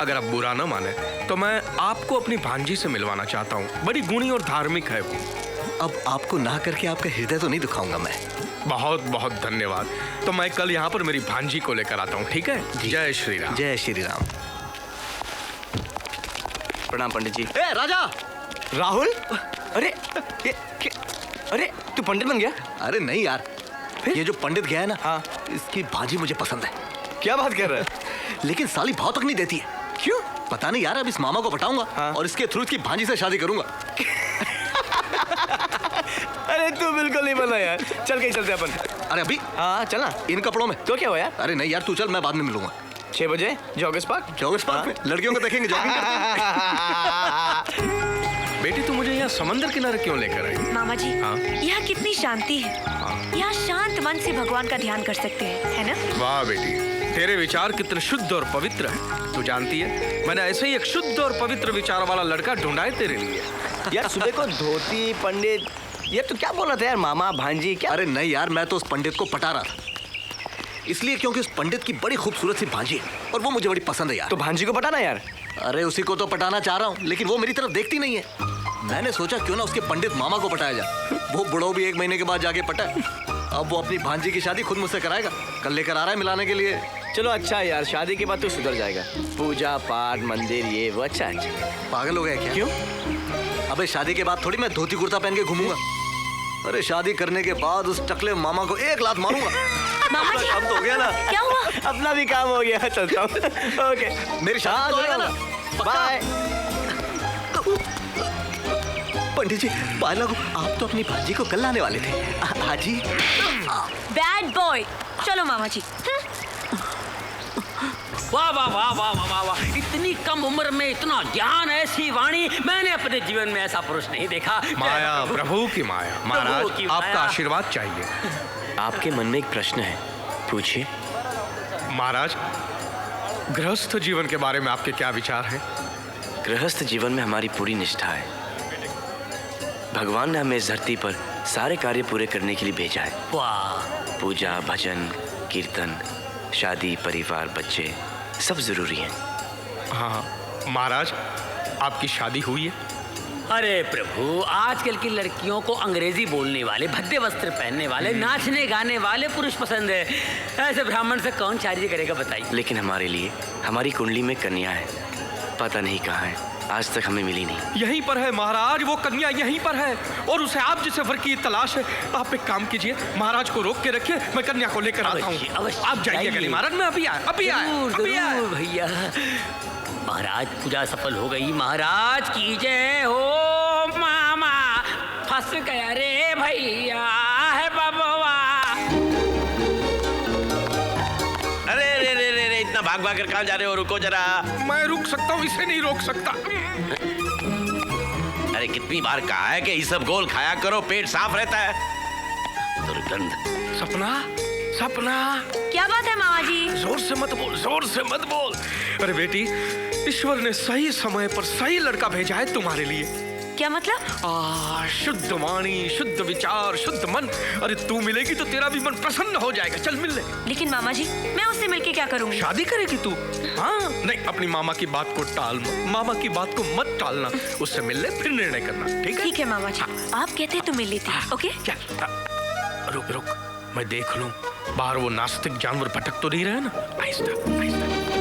अगर आप बुरा न माने तो मैं आपको अपनी भांजी से मिलवाना चाहता हूँ। बड़ी गुणी और धार्मिक है वो। अब आपको ना करके आपका हृदय तो नहीं दुखाऊंगा मैं। बहुत बहुत धन्यवाद। तो मैं कल यहाँ पर मेरी भांजी को लेकर आता हूँ, ठीक है? जय श्री राम। जय श्री राम। प्रणाम पंडित जी। ए राजा! राहुल, अरे अरे तू पंडित बन गया? अरे नहीं यार, ये जो पंडित गया है ना, हाँ, इसकी भांजी मुझे पसंद है। क्या बात कर रहा है? लेकिन साली भाव तक नहीं देती है। क्यों? पता नहीं यार, अब इस मामा को पटाऊंगा, हाँ, और इसके थ्रू इसकी भांजी से शादी करूंगा। अरे तू बिल्कुल नहीं बना यार, चल कहीं चलते अपन। अरे अभी? हाँ चलना। इन कपड़ों में तो क्या हुआ यार? अरे नहीं यार, तू चल, मैं बाद में मिलूंगा। 6 बजे जॉगर्स पार्क। जॉगर्स पार्क में लड़कियों को देखेंगे जॉगिंग करते। बेटी, तू मुझे यहाँ समंदर किनारे क्यों लेकर आई? मामा जी, हाँ? यहाँ कितनी शांति है। यहाँ शांत मन से भगवान का ध्यान कर सकते हैं, है ना? वाह बेटी, तेरे विचार कितने शुद्ध और पवित्र हैं। तू जानती है, मैंने ऐसे ही एक शुद्ध और पवित्र विचार वाला लड़का ढूंढा है तेरे लिए। यार सुबह को धोती पंडित, ये तो क्या बोल रहा था यार? मामा भांजी क्या? अरे नहीं यार, मैं तो उस पंडित को पटा रहा था, इसलिए क्योंकि उस पंडित की बड़ी खूबसूरत सी भांजी है और वो मुझे बड़ी पसंद है यार। तो भांजी को पटाना यार। अरे उसी को तो पटाना चाह रहा हूँ, लेकिन वो मेरी तरफ देखती नहीं है। मैंने सोचा क्यों ना उसके पंडित मामा को पटाया जाए। वो बुढ़ो भी 1 महीने के बाद जाके पटाए। अब वो अपनी भांजी की शादी खुद मुझसे कराएगा। कल लेकर आ रहा है मिलाने के लिए। चलो अच्छा है यार, शादी के बाद तो सुधर जाएगा। पूजा पाठ मंदिर ये वो अच्छा है। पागल हो गया क्या? क्यों? अबे शादी के बाद थोड़ी मैं धोती कुर्ता पहन के घूमूंगा। अरे शादी करने के बाद उस टकले मामा को 1 लात मारूंगा। मामा जी, काम तो हो गया ना? क्या हुआ? अपना भी काम हो गया, चलता हूँ। ओके, मेरी शादी तो होगा ना? बाय। पंडित जी, पाए लागू, आप तो अपनी भांजी को कल लाने वाले थे। हाजी। Bad boy. चलो मामा जी। वाह वाह वाह वाह वाह वाह, इतनी कम उम्र में इतना ज्ञान, ऐसी वाणी, मैंने अपने जीवन में ऐसा पुरुष नहीं देखा। माया, प्रभु की माया। महाराज, आपका आशीर्वाद चाहिए। आपके मन में एक प्रश्न है, पूछिए। महाराज, गृहस्थ जीवन के बारे में आपके क्या विचार हैं? गृहस्थ जीवन में हमारी पूरी निष्ठा है। भगवान ने हमें इस धरती पर सारे कार्य पूरे करने के लिए भेजा है। वाह। पूजा, भजन, कीर्तन, शादी, परिवार, बच्चे सब जरूरी हैं। हाँ महाराज, आपकी शादी हुई है? अरे प्रभु, आजकल की लड़कियों को अंग्रेजी बोलने वाले, भद्दे वस्त्र पहनने वाले, नाचने गाने वाले पुरुष पसंद है। ऐसे ब्राह्मण से कौन शादी करेगा बताइए? लेकिन हमारे लिए हमारी कुंडली में कन्या है, पता नहीं कहाँ है, आज तक हमें मिली नहीं। यहीं पर है महाराज, वो कन्या यहीं पर है और उसे आप जैसे वर की तलाश है। आप एक काम कीजिए, महाराज को रोक के रखिए, मैं कन्या को लेकर आता हूँ। आप जाइए गली महाराज, मैं अभी आया। भैया महाराज, पूजा सफल हो गई। महाराज की जय हो। मामा फंस गया रे भैया, है बबवा। अरे रे रे रे रे, इतना भाग भाग कर कहाँ जा रहे हो? रुको जरा। मैं रुक सकता हूँ, इसे नहीं रोक सकता। अरे कितनी बार कहा है कि ये सब गोल खाया करो, पेट साफ रहता है। दुर्गंध। सपना, सपना। क्या बात है मामा जी? जोर से मत बोल, जोर से मत बोल। अरे बेटी, ईश्वर ने सही समय पर सही लड़का भेजा है तुम्हारे लिए। क्या मतलब? शुद्ध वाणी, शुद्ध विचार, शुद्ध मन। अरे तू मिलेगी तो तेरा भी मन प्रसन्न हो जाएगा। चल मिल ले। लेकिन मामा जी, मैं उससे मिलके क्या करूंगी? शादी करेगी तू? हाँ, नहीं, अपनी मामा की बात को टाल मत, मामा की बात को मत टालना। उससे मिल ले, फिर निर्णय करना, ठीक है? ठीक है मामा जी, आप कहते हैं तो मिल लेती हूँ। ओके? क्या? रुक रुक, मैं देख लूं, बाहर वो नास्तिक जानवर भटक तो नहीं रहे ना? आहिस्ता आहिस्ता।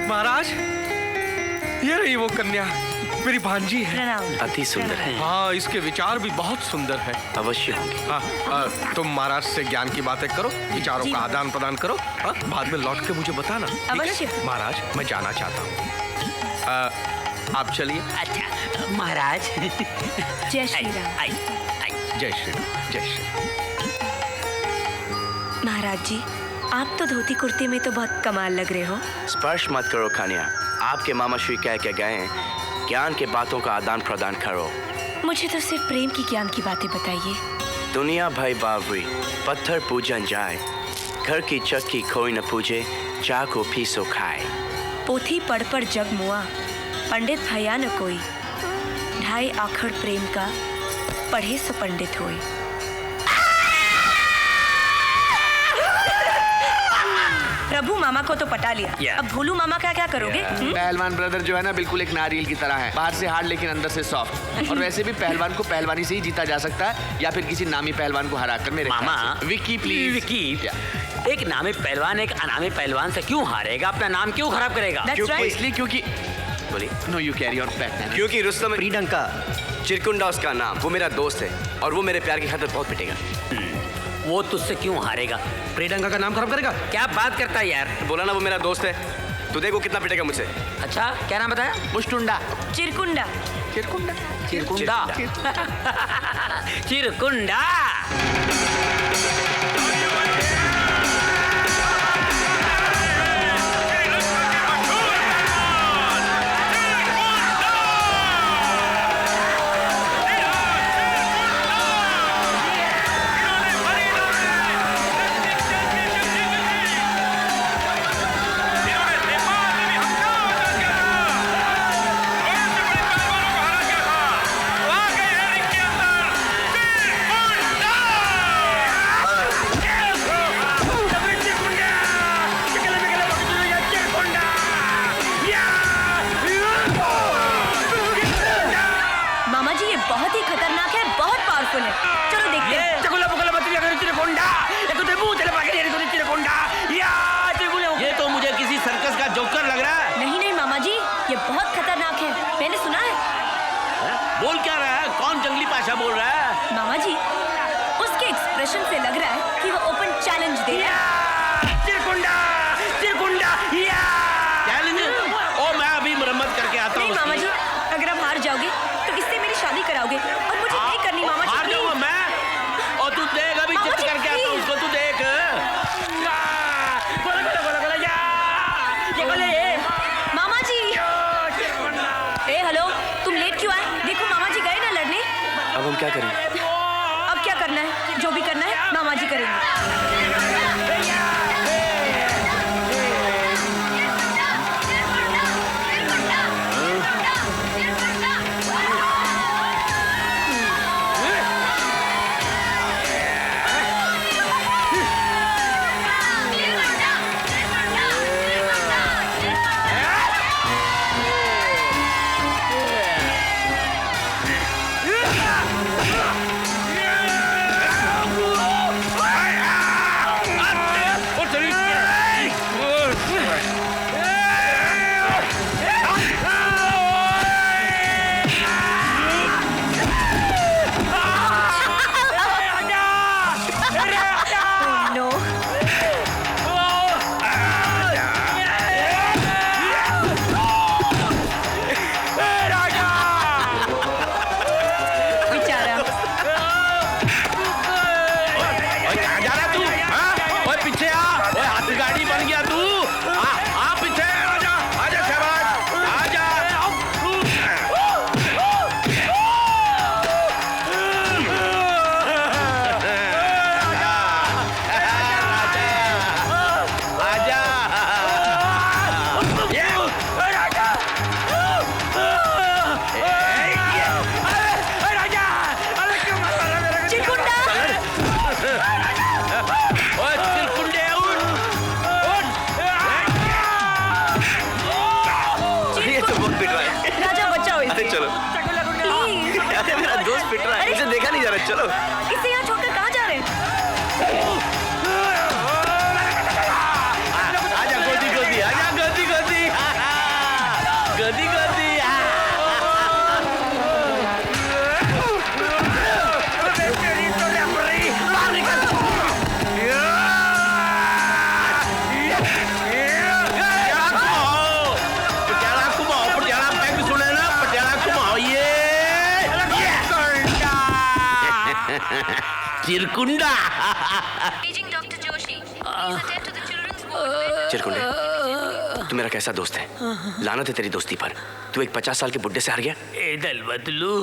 महाराज, ये रही वो कन्या, मेरी भांजी है। अति सुंदर है। हाँ, इसके विचार भी बहुत सुंदर है। अवश्य होंगे। हाँ, तुम महाराज से ज्ञान की बातें करो, विचारों का आदान प्रदान करो। हाँ, बाद में लौट के मुझे बताना। अवश्य। महाराज, मैं जाना चाहता हूँ, आप चलिए। अच्छा महाराज। जय श्री राम। जय श्री राम, जय श्री राम। महाराज जी, आप तो धोती कुर्ते में तो बहुत कमाल लग रहे हो। स्पर्श मत करो कन्या, आपके मामा श्री कह के गए हैं, ज्ञान के बातों का आदान प्रदान करो। मुझे तो सिर्फ प्रेम की ज्ञान की बातें बताइए। दुनिया भाई बावरी, पत्थर पूजन जाए, घर की चक्की कोई न पूजे, चाह को पीसो खाए। पोथी पढ़ पर जग मुआ, पंडित भया न कोई, ढाई आखड़ प्रेम का पढ़े सो पंडित होए। प्रभु मामा को तो पटा लिया, अब भोलू मामा क्या क्या करोगे? पहलवान ब्रदर जो है ना बिल्कुल एक नारियल की तरह है, बाहर से हार्ड लेकिन अंदर से सॉफ्ट। और वैसे भी पहलवान को पहलवानी से ही जीता जा सकता है, या फिर किसी नामी पहलवान को हराकर। मेरे मामा विक्की प्लीज। विक्की, एक नामी पहलवान एक अनामी पहलवान से क्यों हारेगा? अपना नाम क्यों खराब करेगा? इसलिए क्योंकि no you carry on back. क्योंकि रुस्तम प्रीडंका चिरकुंडा उसका नाम, वो मेरा दोस्त है और वो मेरे प्यार की खातिर बहुत पिटेगा। वो तुझसे क्यों हारेगा? प्रीडंका का नाम खराब करेगा? क्या बात करता है यार? बोला ना वो मेरा दोस्त है, तू देखो कितना पिटेगा मुझसे। अच्छा, क्या नाम बताया? मुष्टुंडा। चिरकुंडा। चिरकुंडा। चिरकुंडा। चिरकुंडा। ये तो मुझे किसी सर्कस का जोकर लग रहा है। नहीं नहीं मामा जी, ये बहुत खतरनाक है, मैंने सुना है। बोल क्या रहा है? कौन जंगली पाशा बोल रहा है? मामा जी, उसके एक्सप्रेशन से लग रहा है कि वो ओपन चैलेंज दे रहा है। चिरकुंडा, चिरकुंडा, चैलेंज? ओ मैं अभी मरम्मत करके आता हूँ। नहीं मामा जी, अगर आप हार जाओगे तो इससे मेरी शादी कराओगे और मुझे नहीं करनी मामा जी। हार जाऊंगा मैं? और तू देख, अभी चिट करके आता हूँ उसको, तू देख। मामा जी, ए हेलो, तुम लेट क्यों आए? देखो मामा जी गए ना लड़ने। अब हम क्या करें? अब क्या करना है? जो भी करना है मामा जी करेंगे। चलो इसे यहाँ छोड़कर कहाँ जा रहे हैं? आजा गोदी गोदी, आजा गोदी गोदी, गोदी गोदी। Chirkunda. Paging Dr. Joshi. Please attend to the चिरकुंडे, तू मेरा कैसा दोस्त है? लानत है तेरी दोस्ती पर। तू एक 50 साल के बुड्ढे से हार गया। ए दल बदलू,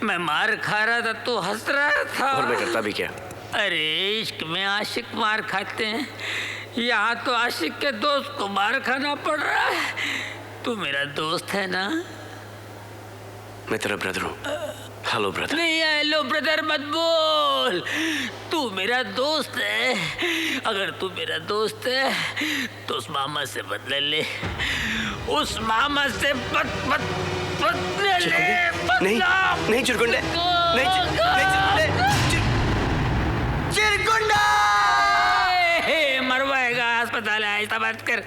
मैं मार खा रहा था तो हंस रहा था। और मैं करता भी क्या? अरे इश्क में आशिक मार खाते हैं, यहाँ तो आशिक के दोस्त को मार खाना पड़ रहा है। तू मेरा दोस्त है ना? मैं तेरा ब्रदर हूँ। Hello brother. नहीं, हेलो ब्रदर मत बोल। तू मेरा दोस्त है। अगर तू मेरा दोस्त है तो उस मामा से बदले ले। उस मामा से बदले ले। नहीं नहीं चिरकुंडे, नहीं चिरकुंडे, चिरकुंडा मरवाएगा। अस्पताल है, ऐसा बात कर।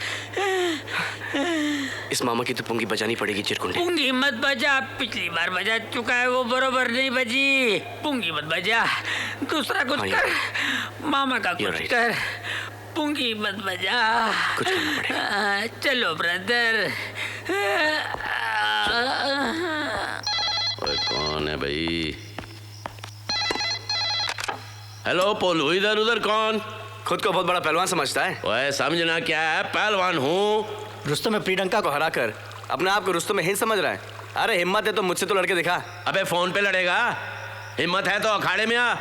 इस मामा की तो पुंगी बजानी पड़ेगी चिरकुंडे। पुंगी मत बजा, पिछली बार बजा चुका है, वो बरोबर नहीं बजी। पुंगी मत बजा, दूसरा कुछ कर। मामा का कुछ कर, पुंगी मत बजा। कुछ करना पड़ेगा। चलो ब्रदर। कौन है भाई? हेलो पोलू, इधर उधर कौन? खुद को बहुत बड़ा पहलवान समझता है। ओए समझना क्या है, पहलवान हूँ। रुस्तम में प्रियंका को हराकर अपने आप को रुस्तम में हिंद समझ रहा है। अरे हिम्मत है तो मुझसे तो लड़के दिखा। अबे फोन पे लड़ेगा? हिम्मत है तो अखाड़े में आ।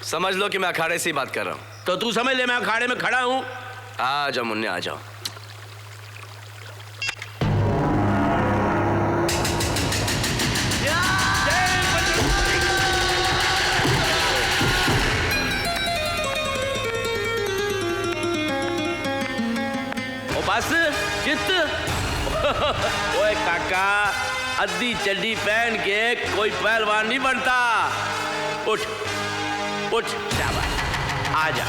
समझ लो कि मैं अखाड़े से ही बात कर रहा हूँ। तो तू समझ ले मैं अखाड़े में खड़ा हूँ। आ जाओ मुन्ने, आ जाओ। बस चित्त। ओए काका, अद्दी चड्डी पहन के कोई पहलवान नहीं बनता। उठ उठ, शाबाश, आजा।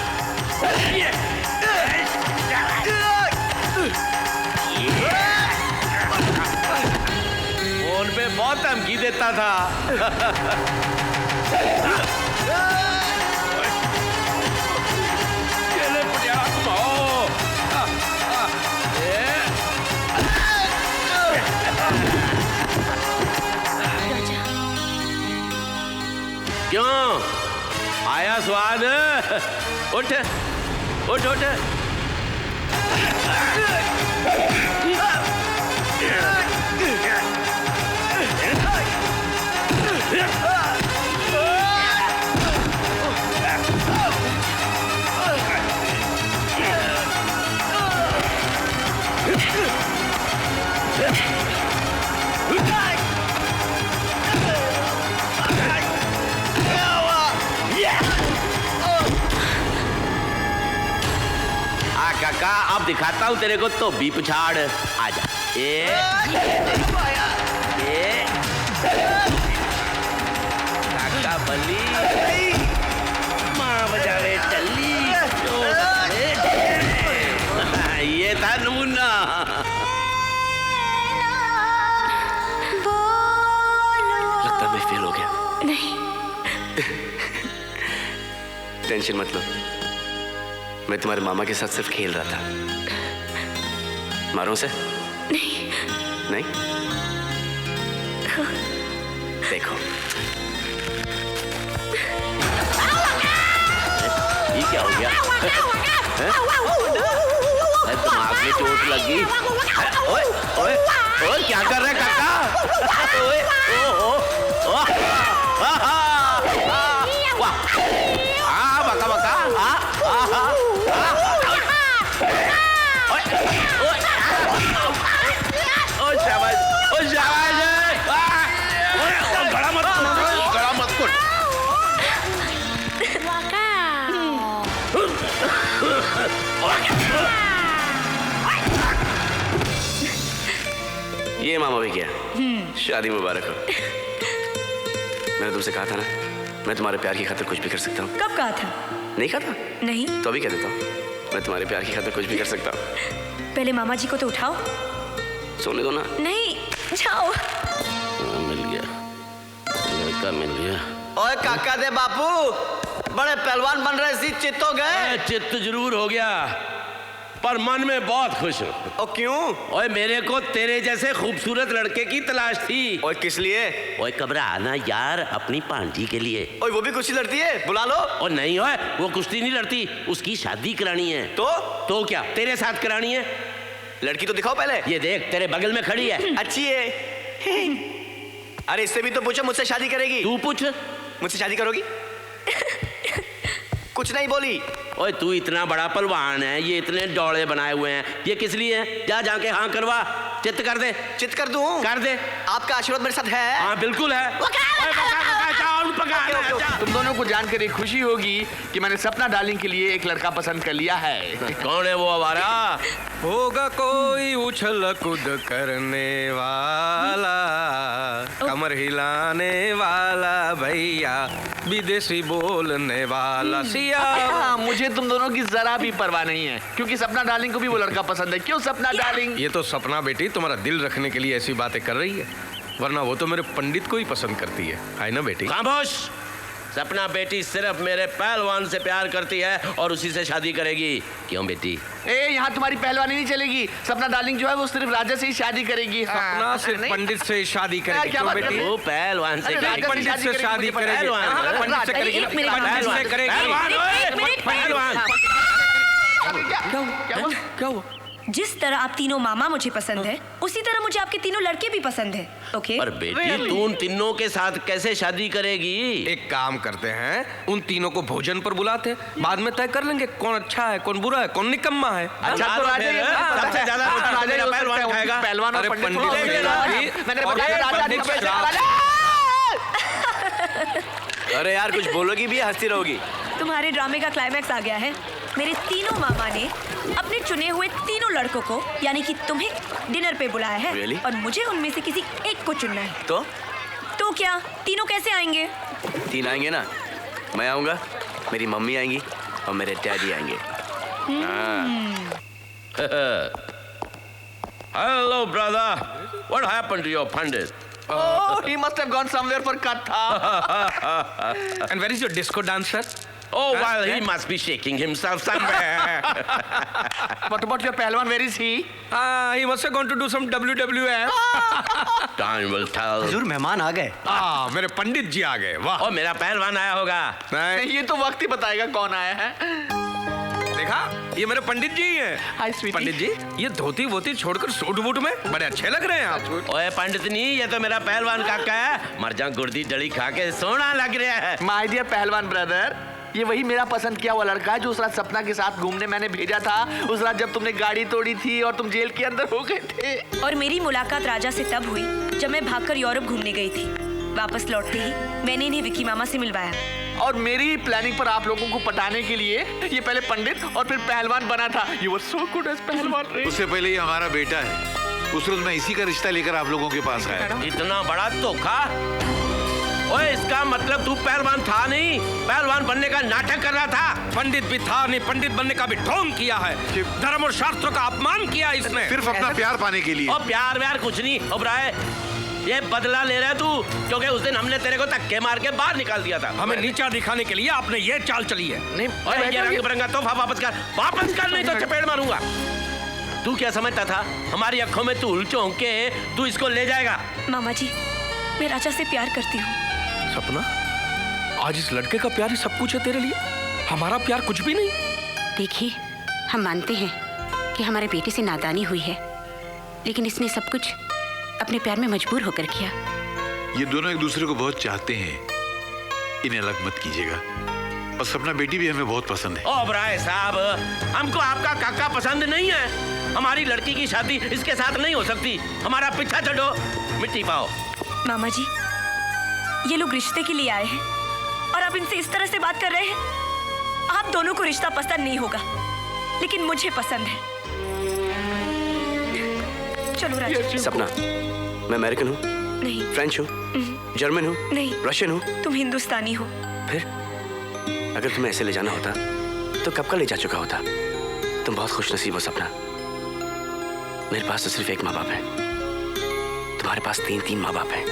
फोन पे बहुत धमकी देता था। क्यों आया स्वाद? उठ उठ उठ। काका अब दिखाता हूँ तेरे को तो भी पुछाड़। आजा। काका बली माँ बजावे टल्ली। ये था नमूना। लगता मैं फेल हो गया। नहीं। टेंशन मत लो, मैं तुम्हारे मामा के साथ सिर्फ खेल रहा था। मारो उसे? नहीं। नहीं? देखो ये क्या हो गया? दिमाग में चोट लगी। ओए ओए ओए क्या कर रहे काका? ओए ओ बका बका। गड़ा मत कुट। ये मामा भी गया। शादी मुबारक हो। मैंने तुमसे कहा था ना, मैं तुम्हारे प्यार की खातिर कुछ भी कर सकता हूँ। कब कहा था? नहीं कहा था? नहीं। तो अभी कह देता हूँ, मैं तुम्हारे प्यार की खातिर कुछ भी कर सकता हूँ। पहले मामा जी को तो उठाओ। सोने दो ना। नहीं, जाओ। मिल गया, लड़का मिल गया। ओए काका दे बापू, बड़े पहलवान बन रहे सी, चित्त हो गए? चित्त जरूर हो गया। पर मन में बहुत खुश हूँ। और क्यों? ओए मेरे को तेरे जैसे खूबसूरत लड़के की तलाश थी। और किस लिए? ओए घबरा आना यार, अपनी भांजी के लिए। ओए वो भी कुश्ती लड़ती है, बुला लो। और नहीं ओए, वो कुश्ती नहीं लड़ती, उसकी शादी करानी है। तो क्या तेरे साथ करानी है? लड़की तो दिखाओ पहले। ये देख तेरे बगल में खड़ी है। अच्छी है। अरे इससे भी तो पूछो, मुझसे शादी करेगी? तू पूछ, मुझसे शादी करोगी? कुछ नहीं बोली। ओए तू इतना बड़ा पहलवान है, ये इतने डोले बनाए हुए हैं, ये किस लिए है? जा जाके हाँ करवा, चित्त कर दे। चित्त कर दूं? कर दे। आपका आशीर्वाद मेरे साथ है? हाँ बिल्कुल है। तुम दोनों को जानकर एक खुशी होगी कि मैंने सपना डार्लिंग के लिए एक लड़का पसंद कर लिया है। कौन है वो हमारा? होगा कोई उछल कूद करने वाला, कमर हिलाने वाला भैया, विदेशी बोलने वाला सिया। मुझे तुम दोनों की जरा भी परवाह नहीं है, क्योंकि सपना डार्लिंग को भी वो लड़का पसंद है। क्यों सपना डार्लिंग? ये तो सपना बेटी तुम्हारा दिल रखने के लिए ऐसी बातें कर रही है, वरना वो तो मेरे पंडित को ही पसंद करती है ना बेटी? खामोश। सपना बेटी सिर्फ मेरे पहलवान से प्यार करती है और उसी से शादी करेगी। क्यों बेटी? यहाँ तुम्हारी पहलवानी नहीं चलेगी। सपना डार्लिंग जो है वो सिर्फ राजा से ही शादी करेगी। सपना सिर्फ पंडित से शादी करेगी। क्या बात बेटी? वो पहलवान से पंडित से शादी करेगी। पंडित से करेगी। क्या हुआ? जिस तरह आप तीनों मामा मुझे पसंद है, उसी तरह मुझे आपके तीनों लड़के भी पसंद है। ओके? पर बेटी तू उन तीनों के साथ कैसे शादी करेगी? एक काम करते हैं, उन तीनों को भोजन पर बुलाते हैं, बाद में तय कर लेंगे कौन अच्छा है, कौन बुरा है, कौन निकम्मा है। अच्छा तो राजा सबसे ज्यादा पहलवान खाएगा। पहलवान और पंडित। अरे यार कुछ बोलोगी भी, हंसती रहोगी। तुम्हारे ड्रामे का क्लाइमैक्स आ गया है। मेरे तीनों मामा ने अपने चुने हुए तीनों लड़कों को, यानी कि तुम्हें, डिनर पे बुलाया है। Really? और मुझे उनमें से किसी एक को चुनना है। तो क्या तीनों कैसे आएंगे? तीन आएंगे ना, मैं आऊंगा, मेरी मम्मी आएंगी और मेरे डैडी आएंगे। Hello brother, what happened to your pandit? Oh, he must have gone somewhere for katha. And where is your disco dancer? Oh, well, he must be shaking himself somewhere. What about your पहलवान? Where is he? He must have gone to do some WWF. Time will tell. हुजूर मेहमान आ गए। मेरे पंडित जी आ गए। वाह। और मेरा पहलवान आया होगा। नहीं, ये तो वक्त ही बताएगा कौन आया है। देखा, ये मेरे पंडित जी हैं। पंडित जी, ये धोती वोती छोड़कर सूट बूट में बड़े अच्छे लग रहे हैं आप। ओए पंडितनी, ये तो मेरा पहलवान काका है। मरजा गुर्दी डली खा के सोना लग रहा है। माय डियर पहलवान ब्रदर, ये वही मेरा पसंद किया हुआ लड़का है जो उस रात सपना के साथ घूमने मैंने भेजा था। उस रात जब तुमने गाड़ी तोड़ी थी और तुम जेल के अंदर हो गए थे। और मेरी मुलाकात राजा से तब हुई जब मैं भागकर यूरोप घूमने गई थी। वापस लौटते ही मैंने इन्हें विकी मामा से मिलवाया। और मेरी प्लानिंग पर आप लोगों को पटाने के लिए ये पहले पंडित और फिर पहलवान बना था। You were so good as पहलवान। उससे पहले ये हमारा बेटा है। उस रोज मैं इसी का रिश्ता लेकर आप लोगों के पास आया। इतना बड़ा धोखा? ओए इसका मतलब तू पहलवान था नहीं, पहलवान बनने का नाटक कर रहा था। पंडित भी था नहीं, पंडित बनने का भी ढोंग किया है। धर्म और शास्त्रों का अपमान किया इसने, सिर्फ अपना प्यार पाने के लिए। और प्यार व्यार कुछ नहीं। ओबराय, ये बदला ले रहा है तू, क्योंकि उस दिन हमने तेरे को धक्के मार के बाहर निकाल दिया था। हमें नीचा दिखाने के लिए आपने ये चाल चली है। नहीं, ये रंग बिरंगा तोहफा वापस कर, नहीं तो चपेट मारूंगा। तू क्या समझता था हमारी आंखों में तू उलझों के तू इसको ले जाएगा? मामा जी, मैं राजा से प्यार करती हूँ। सपना, आज इस लड़के का प्यार ही सब कुछ है तेरे लिए, हमारा प्यार कुछ भी नहीं। देखिए, हम मानते हैं कि हमारे बेटे से नादानी हुई है, लेकिन इसने सब कुछ अपने प्यार में मजबूर होकर किया। ये दोनों एक दूसरे को बहुत चाहते हैं, इन्हें अलग मत कीजिएगा। और सपना बेटी भी हमें बहुत पसंद है। ओबराय साहब, हमको आपका काका पसंद नहीं है। हमारी लड़की की शादी इसके साथ नहीं हो सकती। हमारा पीछा छोड़ो, मिट्टी पाओ। मामा जी, ये लोग रिश्ते के लिए आए हैं और आप इनसे इस तरह से बात कर रहे हैं। आप दोनों को रिश्ता पसंद नहीं होगा, लेकिन मुझे पसंद है। चलो राजा। सपना, मैं अमेरिकन हूँ नहीं, फ्रेंच हूँ, जर्मन हूँ नहीं, रशियन हूँ। तुम हिंदुस्तानी हो। फिर अगर तुम्हें ऐसे ले जाना होता तो कब का ले जा चुका होता। तुम बहुत खुशनसीब हो सपना। मेरे पास तो सिर्फ एक माँ बाप है, तुम्हारे पास 3-3 माँ बाप हैं।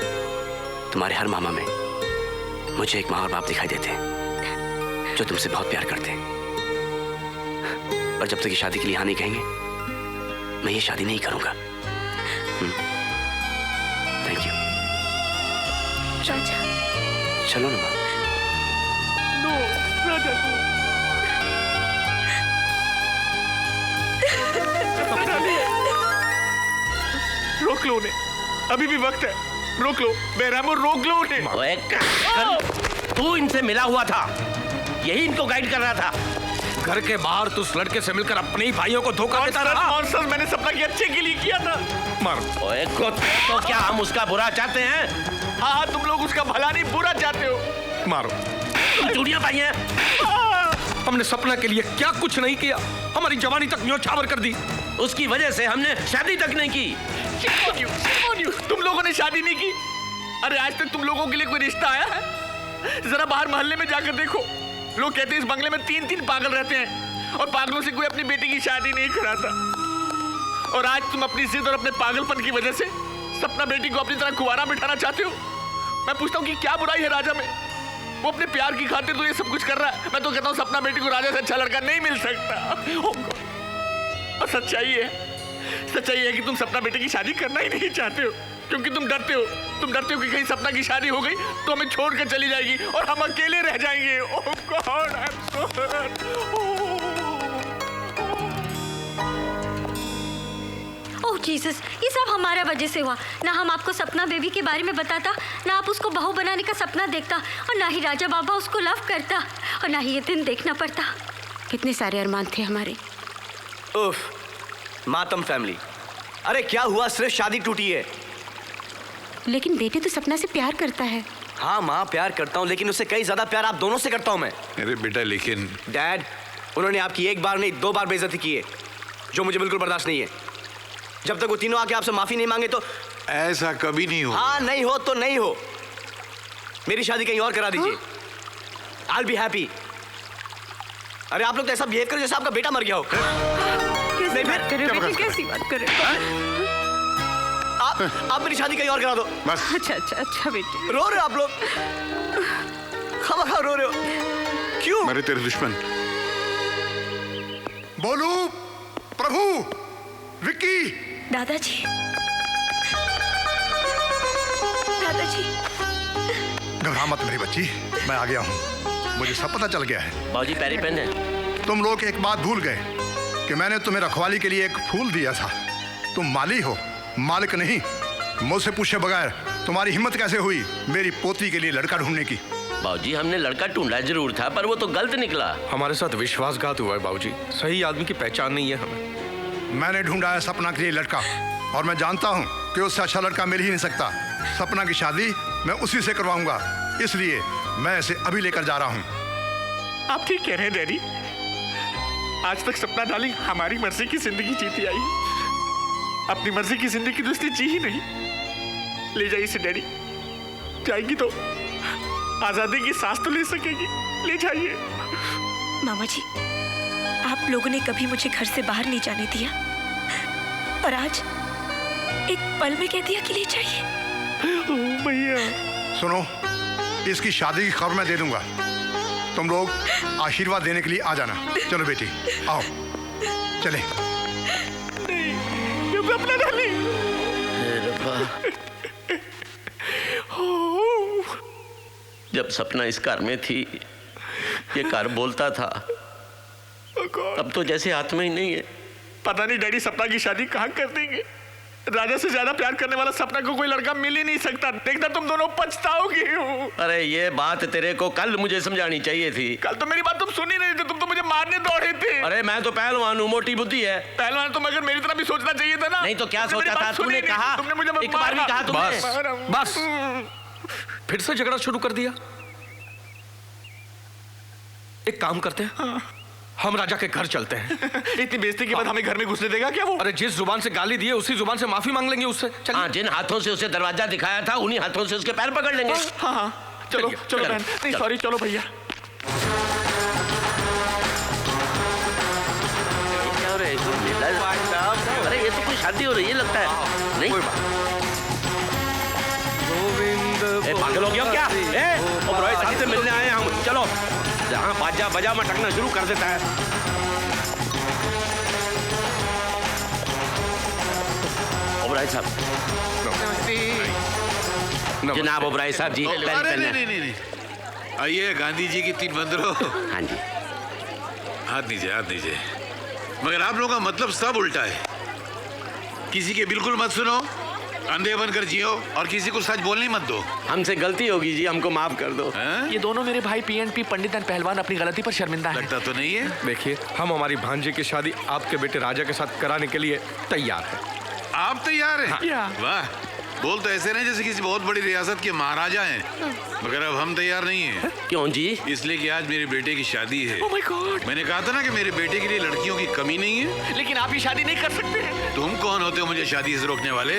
तुम्हारे हर मामा में मुझे एक माँ और बाप दिखाई देते हैं जो तुमसे बहुत प्यार करते हैं। और जब तक ये शादी के लिए हाँ नहीं कहेंगे मैं ये शादी नहीं करूंगा। Thank you. राजा चलो ना माँ। नो राजा रोक लो उन्हें, अभी भी वक्त है। रोक लो बेरामो, रोक लो उन्हें। तू इनसे मिला हुआ था, यही इनको गाइड कर रहा था। घर के बाहर तू उस लड़के से मिलकर अपने ही भाइयों को धोखा देता रहा। मैंने सपना के अच्छे के लिए किया था। मार। ओए तो क्या हम उसका बुरा चाहते हैं? हाँ तुम लोग उसका भला नहीं बुरा चाहते हो। मारो। तुम चूड़ियां पाई हैं? हमने सपना के लिए क्या कुछ नहीं किया, हमारी जवानी तक न्योछावर कर दी। उसकी वजह से हमने शादी तक नहीं की। तुम लोगों ने शादी नहीं की? अरे आज तक तुम लोगों के लिए कोई रिश्ता आया है? जरा बाहर मोहल्ले में जाकर देखो, लोग कहते हैं इस बंगले में 3-3 पागल रहते हैं और पागलों से कोई अपनी बेटी की शादी नहीं कराता। और आज तुम अपनी जिद और अपने पागलपन की वजह से सपना बेटी को अपनी तरह कुंवारा बिठाना चाहते हो। मैं पूछता हूँ कि क्या बुराई है राजा में? वो अपने प्यार की खातिर तो ये सब कुछ कर रहा है। मैं तो कहता हूँ सपना बेटी को राजा से अच्छा लड़का नहीं मिल सकता। और सच्चाई है कि तुम सपना बेटी की शादी करना ही नहीं चाहते हो, क्योंकि तुम डरते हो कि कहीं सपना की शादी हो गई तो हमें छोड़ कर चली जाएगी और हम अकेले रह जाएंगे। Oh god, I am so hurt. Oh Jesus, ये सब हमारा वजह से हुआ। ना हम आपको सपना बेबी के बारे में बताता, ना आप उसको बहू बनाने का सपना देखता, और ना ही राजा बाबा उसको लव करता, और ना ही ये दिन देखना पड़ता। कितने सारे अरमान थे हमारे। उफ, मातम फैमिली। अरे क्या हुआ, सिर्फ शादी टूटी है। लेकिन बेटे तो सपना से प्यार करता है। हाँ माँ, प्यार करता हूँ, लेकिन उससे कई ज्यादा प्यार आप दोनों से करता हूँ मैं। अरे बेटा लेकिन डैड, उन्होंने आपकी एक बार नहीं 2 बार बेइज्जती की है, जो मुझे बिल्कुल बर्दाश्त नहीं है। जब तक वो तीनों आके आपसे माफी नहीं मांगे तो ऐसा कभी नहीं हो। हाँ, नहीं हो तो नहीं हो। मेरी शादी कहीं और करा दीजिए। I'll be happy। अरे आप लोग तो ऐसा बिहेव करो जैसे आपका बेटा मर गया हो। कैसी बात कर रहे हो बेटे, कैसी बात कर रहे हो? आप मेरी शादी कहीं और करा दो बस। अच्छा बेटे। रो रहे हो आप लोग? खामखा रो रहे हो क्यों? मेरे तेरे दुश्मन। बोलू, प्रभु, विक्की। दादाजी घबरा मत मेरी बच्ची, मैं आ गया हूँ। मुझे सब पता चल गया है। बाबूजी पैरी पेन है। तुम लोग एक बात भूल गए कि मैंने तुम्हें रखवाली के लिए एक फूल दिया था। तुम माली हो, मालिक नहीं। मुझसे पूछे बगैर तुम्हारी हिम्मत कैसे हुई मेरी पोती के लिए लड़का ढूंढने की? बाबूजी हमने लड़का ढूंढा जरूर था, पर वो तो गलत निकला। हमारे साथ विश्वासघात हुआ है बाबूजी, सही आदमी की पहचान नहीं है हमें। मैंने ढूंढा है सपना के लिए लड़का, और मैं जानता हूँ कि उससे अच्छा लड़का मिल ही नहीं सकता। सपना की शादी मैं उसी से करवाऊंगा, इसलिए मैं इसे अभी लेकर जा रहा हूँ। आप ठीक कह रहे हैं डैडी। आज तक सपना डार्लिंग हमारी मर्जी की जिंदगी जीती आई, अपनी मर्जी की जिंदगी तो उसने जी ही नहीं। ले जाइए इसे डैडी, जाएगी तो आजादी की सांस तो ले सकेगी। ले जाइए। मामा जी, आप लोगों ने कभी मुझे घर से बाहर नहीं जाने दिया, और आज एक पल में कह दिया कि ले जाइए। भैया सुनो, इसकी शादी की खबर मैं दे दूंगा। तुम लोग आशीर्वाद देने के लिए आ जाना। चलो बेटी, आओ चले। अपना डाली। जब सपना इस कार में थी, ये कार बोलता था। अब तो जैसे हाथ में ही नहीं है। पता नहीं डैडी सपना की शादी कहाँ कर देंगे। राजा से ज्यादा प्यार करने वाला सपना को कोई लड़का मिल ही नहीं सकता। देखना तुम दोनों पछताओगे। अरे ये बात तेरे को कल मुझे समझानी चाहिए थी। कल तो मेरी बात तुम सुन ही नहीं थे, तुम तो मुझे मारने दौड़े थे। अरे मैं तो पहलवान हूँ, मोटी बुद्धि है। पहलवान तो मगर मेरी तरह भी सोचना चाहिए था ना। नहीं तो क्या सोचा था? तूने कहा, तुमने मुझे एक बार भी कहा तुमने। बस फिर से झगड़ा शुरू कर दिया। एक काम करते हैं, हम राजा के घर चलते हैं। इतनी बेइज्जती के बाद हमें घर में घुसने देगा क्या वो? अरे जिस जुबान से गाली दी है उसी जुबान से माफी मांग लेंगे उससे। हाँ, जिन हाथों से उसे दरवाजा दिखाया था उन्हीं हाथों से उसके पैर पकड़ लेंगे। हाँ, चलो चलो बहन। नहीं सॉरी, चलो भैया। क्या हो रहा है? अरे ये तो कोई शादी हो रही है लगता है। नहीं पागल हो गया क्या? ओबरॉय साहब से मिलने आए हम। चलो, जहाँ बाजा बजा मटकना शुरू कर देता है। ओबराय साहब। जनाब ओबराय साहब जी, अरे नहीं, आइए गांधी जी की 3 बंदरों। हाँ जी। हाथ नीचे। मगर आप लोगों का मतलब सब उल्टा है। किसी के बिल्कुल मत सुनो, अंधे बनकर जियो, और किसी को सच बोलने मत दो। हमसे गलती होगी जी, हमको माफ कर दो। ये दोनों मेरे भाई पीएनपी पंडित एंड पहलवान अपनी गलती पर शर्मिंदा हैं। लगता तो नहीं है। देखिए, हम हमारी भांजे की शादी आपके बेटे राजा के साथ कराने के लिए तैयार हैं। आप तैयार हैं? हाँ। वाह, बोल तो ऐसे नहीं जैसे किसी बहुत बड़ी रियासत के महाराजा हैं। मगर अब हम तैयार नहीं हैं। क्यों जी? इसलिए कि आज मेरे बेटे की शादी है। Oh my God! मैंने कहा था ना कि मेरे बेटे के लिए लड़कियों की कमी नहीं है। लेकिन आप ये शादी नहीं कर सकते हैं। तुम कौन होते हो मुझे शादी से रोकने वाले?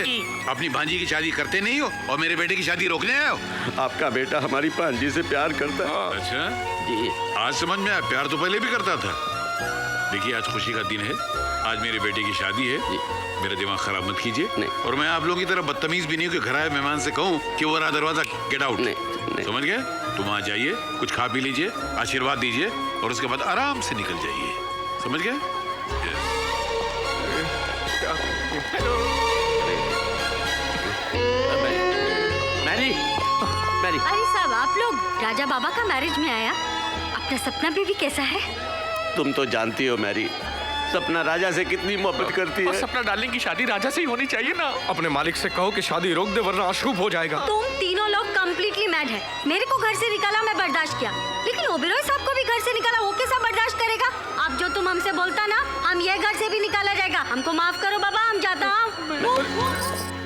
अपनी भांजी की शादी करते नहीं हो और मेरे बेटे की शादी रोकने आए हो? आपका बेटा हमारी भांजी से प्यार करता है। अच्छा जी। आज समझ में आया, प्यार तो पहले भी करता था। देखिए, आज खुशी का दिन है, आज मेरे बेटे की शादी है। मेरा दिमाग खराब मत कीजिए। और मैं आप लोगों की तरह बदतमीज भी नहीं हूँ कि घर आए मेहमान से कहूँ कि वो रहा दरवाजा, गेट आउट। समझ गए? तुम आ जाइए, कुछ खा पी लीजिए, आशीर्वाद दीजिए और उसके बाद आराम से निकल जाइए। समझ गए? मैरी। अरे साहब, आप लोग राजा बाबा का मैरिज में आया। अपना सपना बेबी कैसा है? तुम तो जानती हो मैरी, सपना राजा से कितनी मोहब्बत करती है। और सपना डार्लिंग की शादी राजा से ही होनी चाहिए ना। अपने मालिक से कहो कि शादी रोक दे, वरना अशुभ हो जाएगा। तुम तीनों लोग कम्प्लीटली मैड है। मेरे को घर से निकाला, मैं बर्दाश्त किया, लेकिन ओबेरॉय साहब को भी घर से निकाला, वो कैसा बर्दाश्त करेगा? अब जो तुम हमसे बोलता ना, हम ये घर से भी निकाला जाएगा। हमको माफ करो बाबा, हम जाता हूँ।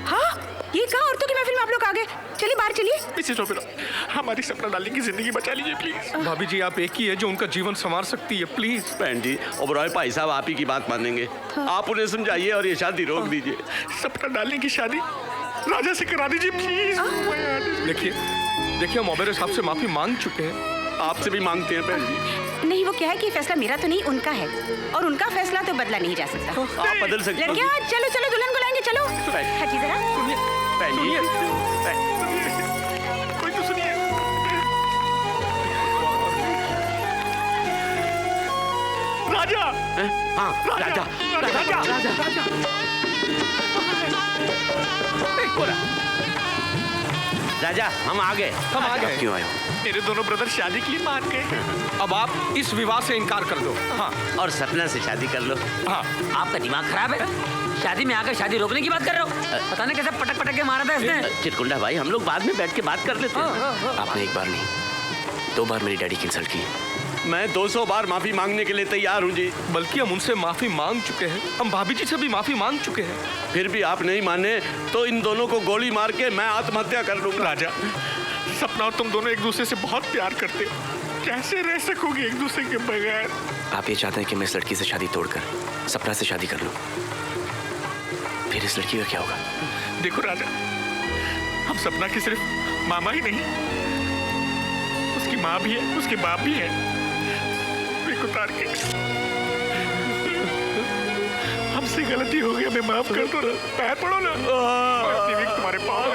हाँ, ये कहाँ औरतों की महफिल में आप लोग आ गए? चलिए बाहर चलिए। मिसेस ओबेरॉय, हमारी सपना डार्लिंग की जिंदगी बचा लीजिए प्लीज। भाभी जी, आप एक ही है जो उनका जीवन संवार सकती है। प्लीज। बहन जी, ओबेरॉय भाई साहब आप ही की बात मानेंगे। आप उन्हें समझाइए और ये शादी रोक दीजिए। सपना डार्लिंग की शादी राजा से करा दीजिए प्लीज। देखिए, हम ओबेरॉय साहब से माफी मांग चुके हैं, आपसे भी मांगते हैं बहन जी। नहीं, वो क्या है कि फैसला मेरा तो नहीं, उनका है, और उनका फैसला तो बदला नहीं जा सकता। आप बदल सकते हो। लड़कियां, चलो चलो, दुल्हन को लाएंगे, चलो। हटी जरा। बहन जी, कोई तो सुनिए। राजा। हाँ, राजा। राजा, हम आ गए। क्यों आए हो? मेरे दोनों ब्रदर शादी के लिए मान गए। अब आप इस विवाह से इनकार कर दो। हाँ, और सपना से शादी कर लो। हाँ। आपका दिमाग खराब है? शादी में आकर शादी रोकने की बात कर रहे हो? पता नहीं कैसे पटक पटक के मारा था इसने। चिरकुंडा भाई, हम लोग बाद में बैठ के बात कर लेते हैं। आपने एक बार नहीं, 2 बार मेरी डैडी की इंसल्ट की। मैं 200 बार माफी मांगने के लिए तैयार हूँ जी। बल्कि हम उनसे माफी मांग चुके हैं, हम भाभी जी से भी माफी मांग चुके हैं। फिर भी आप नहीं माने तो इन दोनों को गोली मार के मैं आत्महत्या कर लूंगा। राजा, सपना और तुम दोनों एक दूसरे से बहुत प्यार करते, कैसे रह सकोगे एक दूसरे के बगैर? आप ये चाहते हैं कि मैं इस लड़की से शादी तोड़कर सपना से शादी कर लूं? फिर इस लड़की का क्या होगा? देखो राजा, हम सपना की सिर्फ मामा ही नहीं, उसकी माँ भी है, उसके बाप भी है। उतार के हमसे गलती हो गई, हमें माफ कर दो ना, पैर पड़ो ना। तुम्हारे पाँव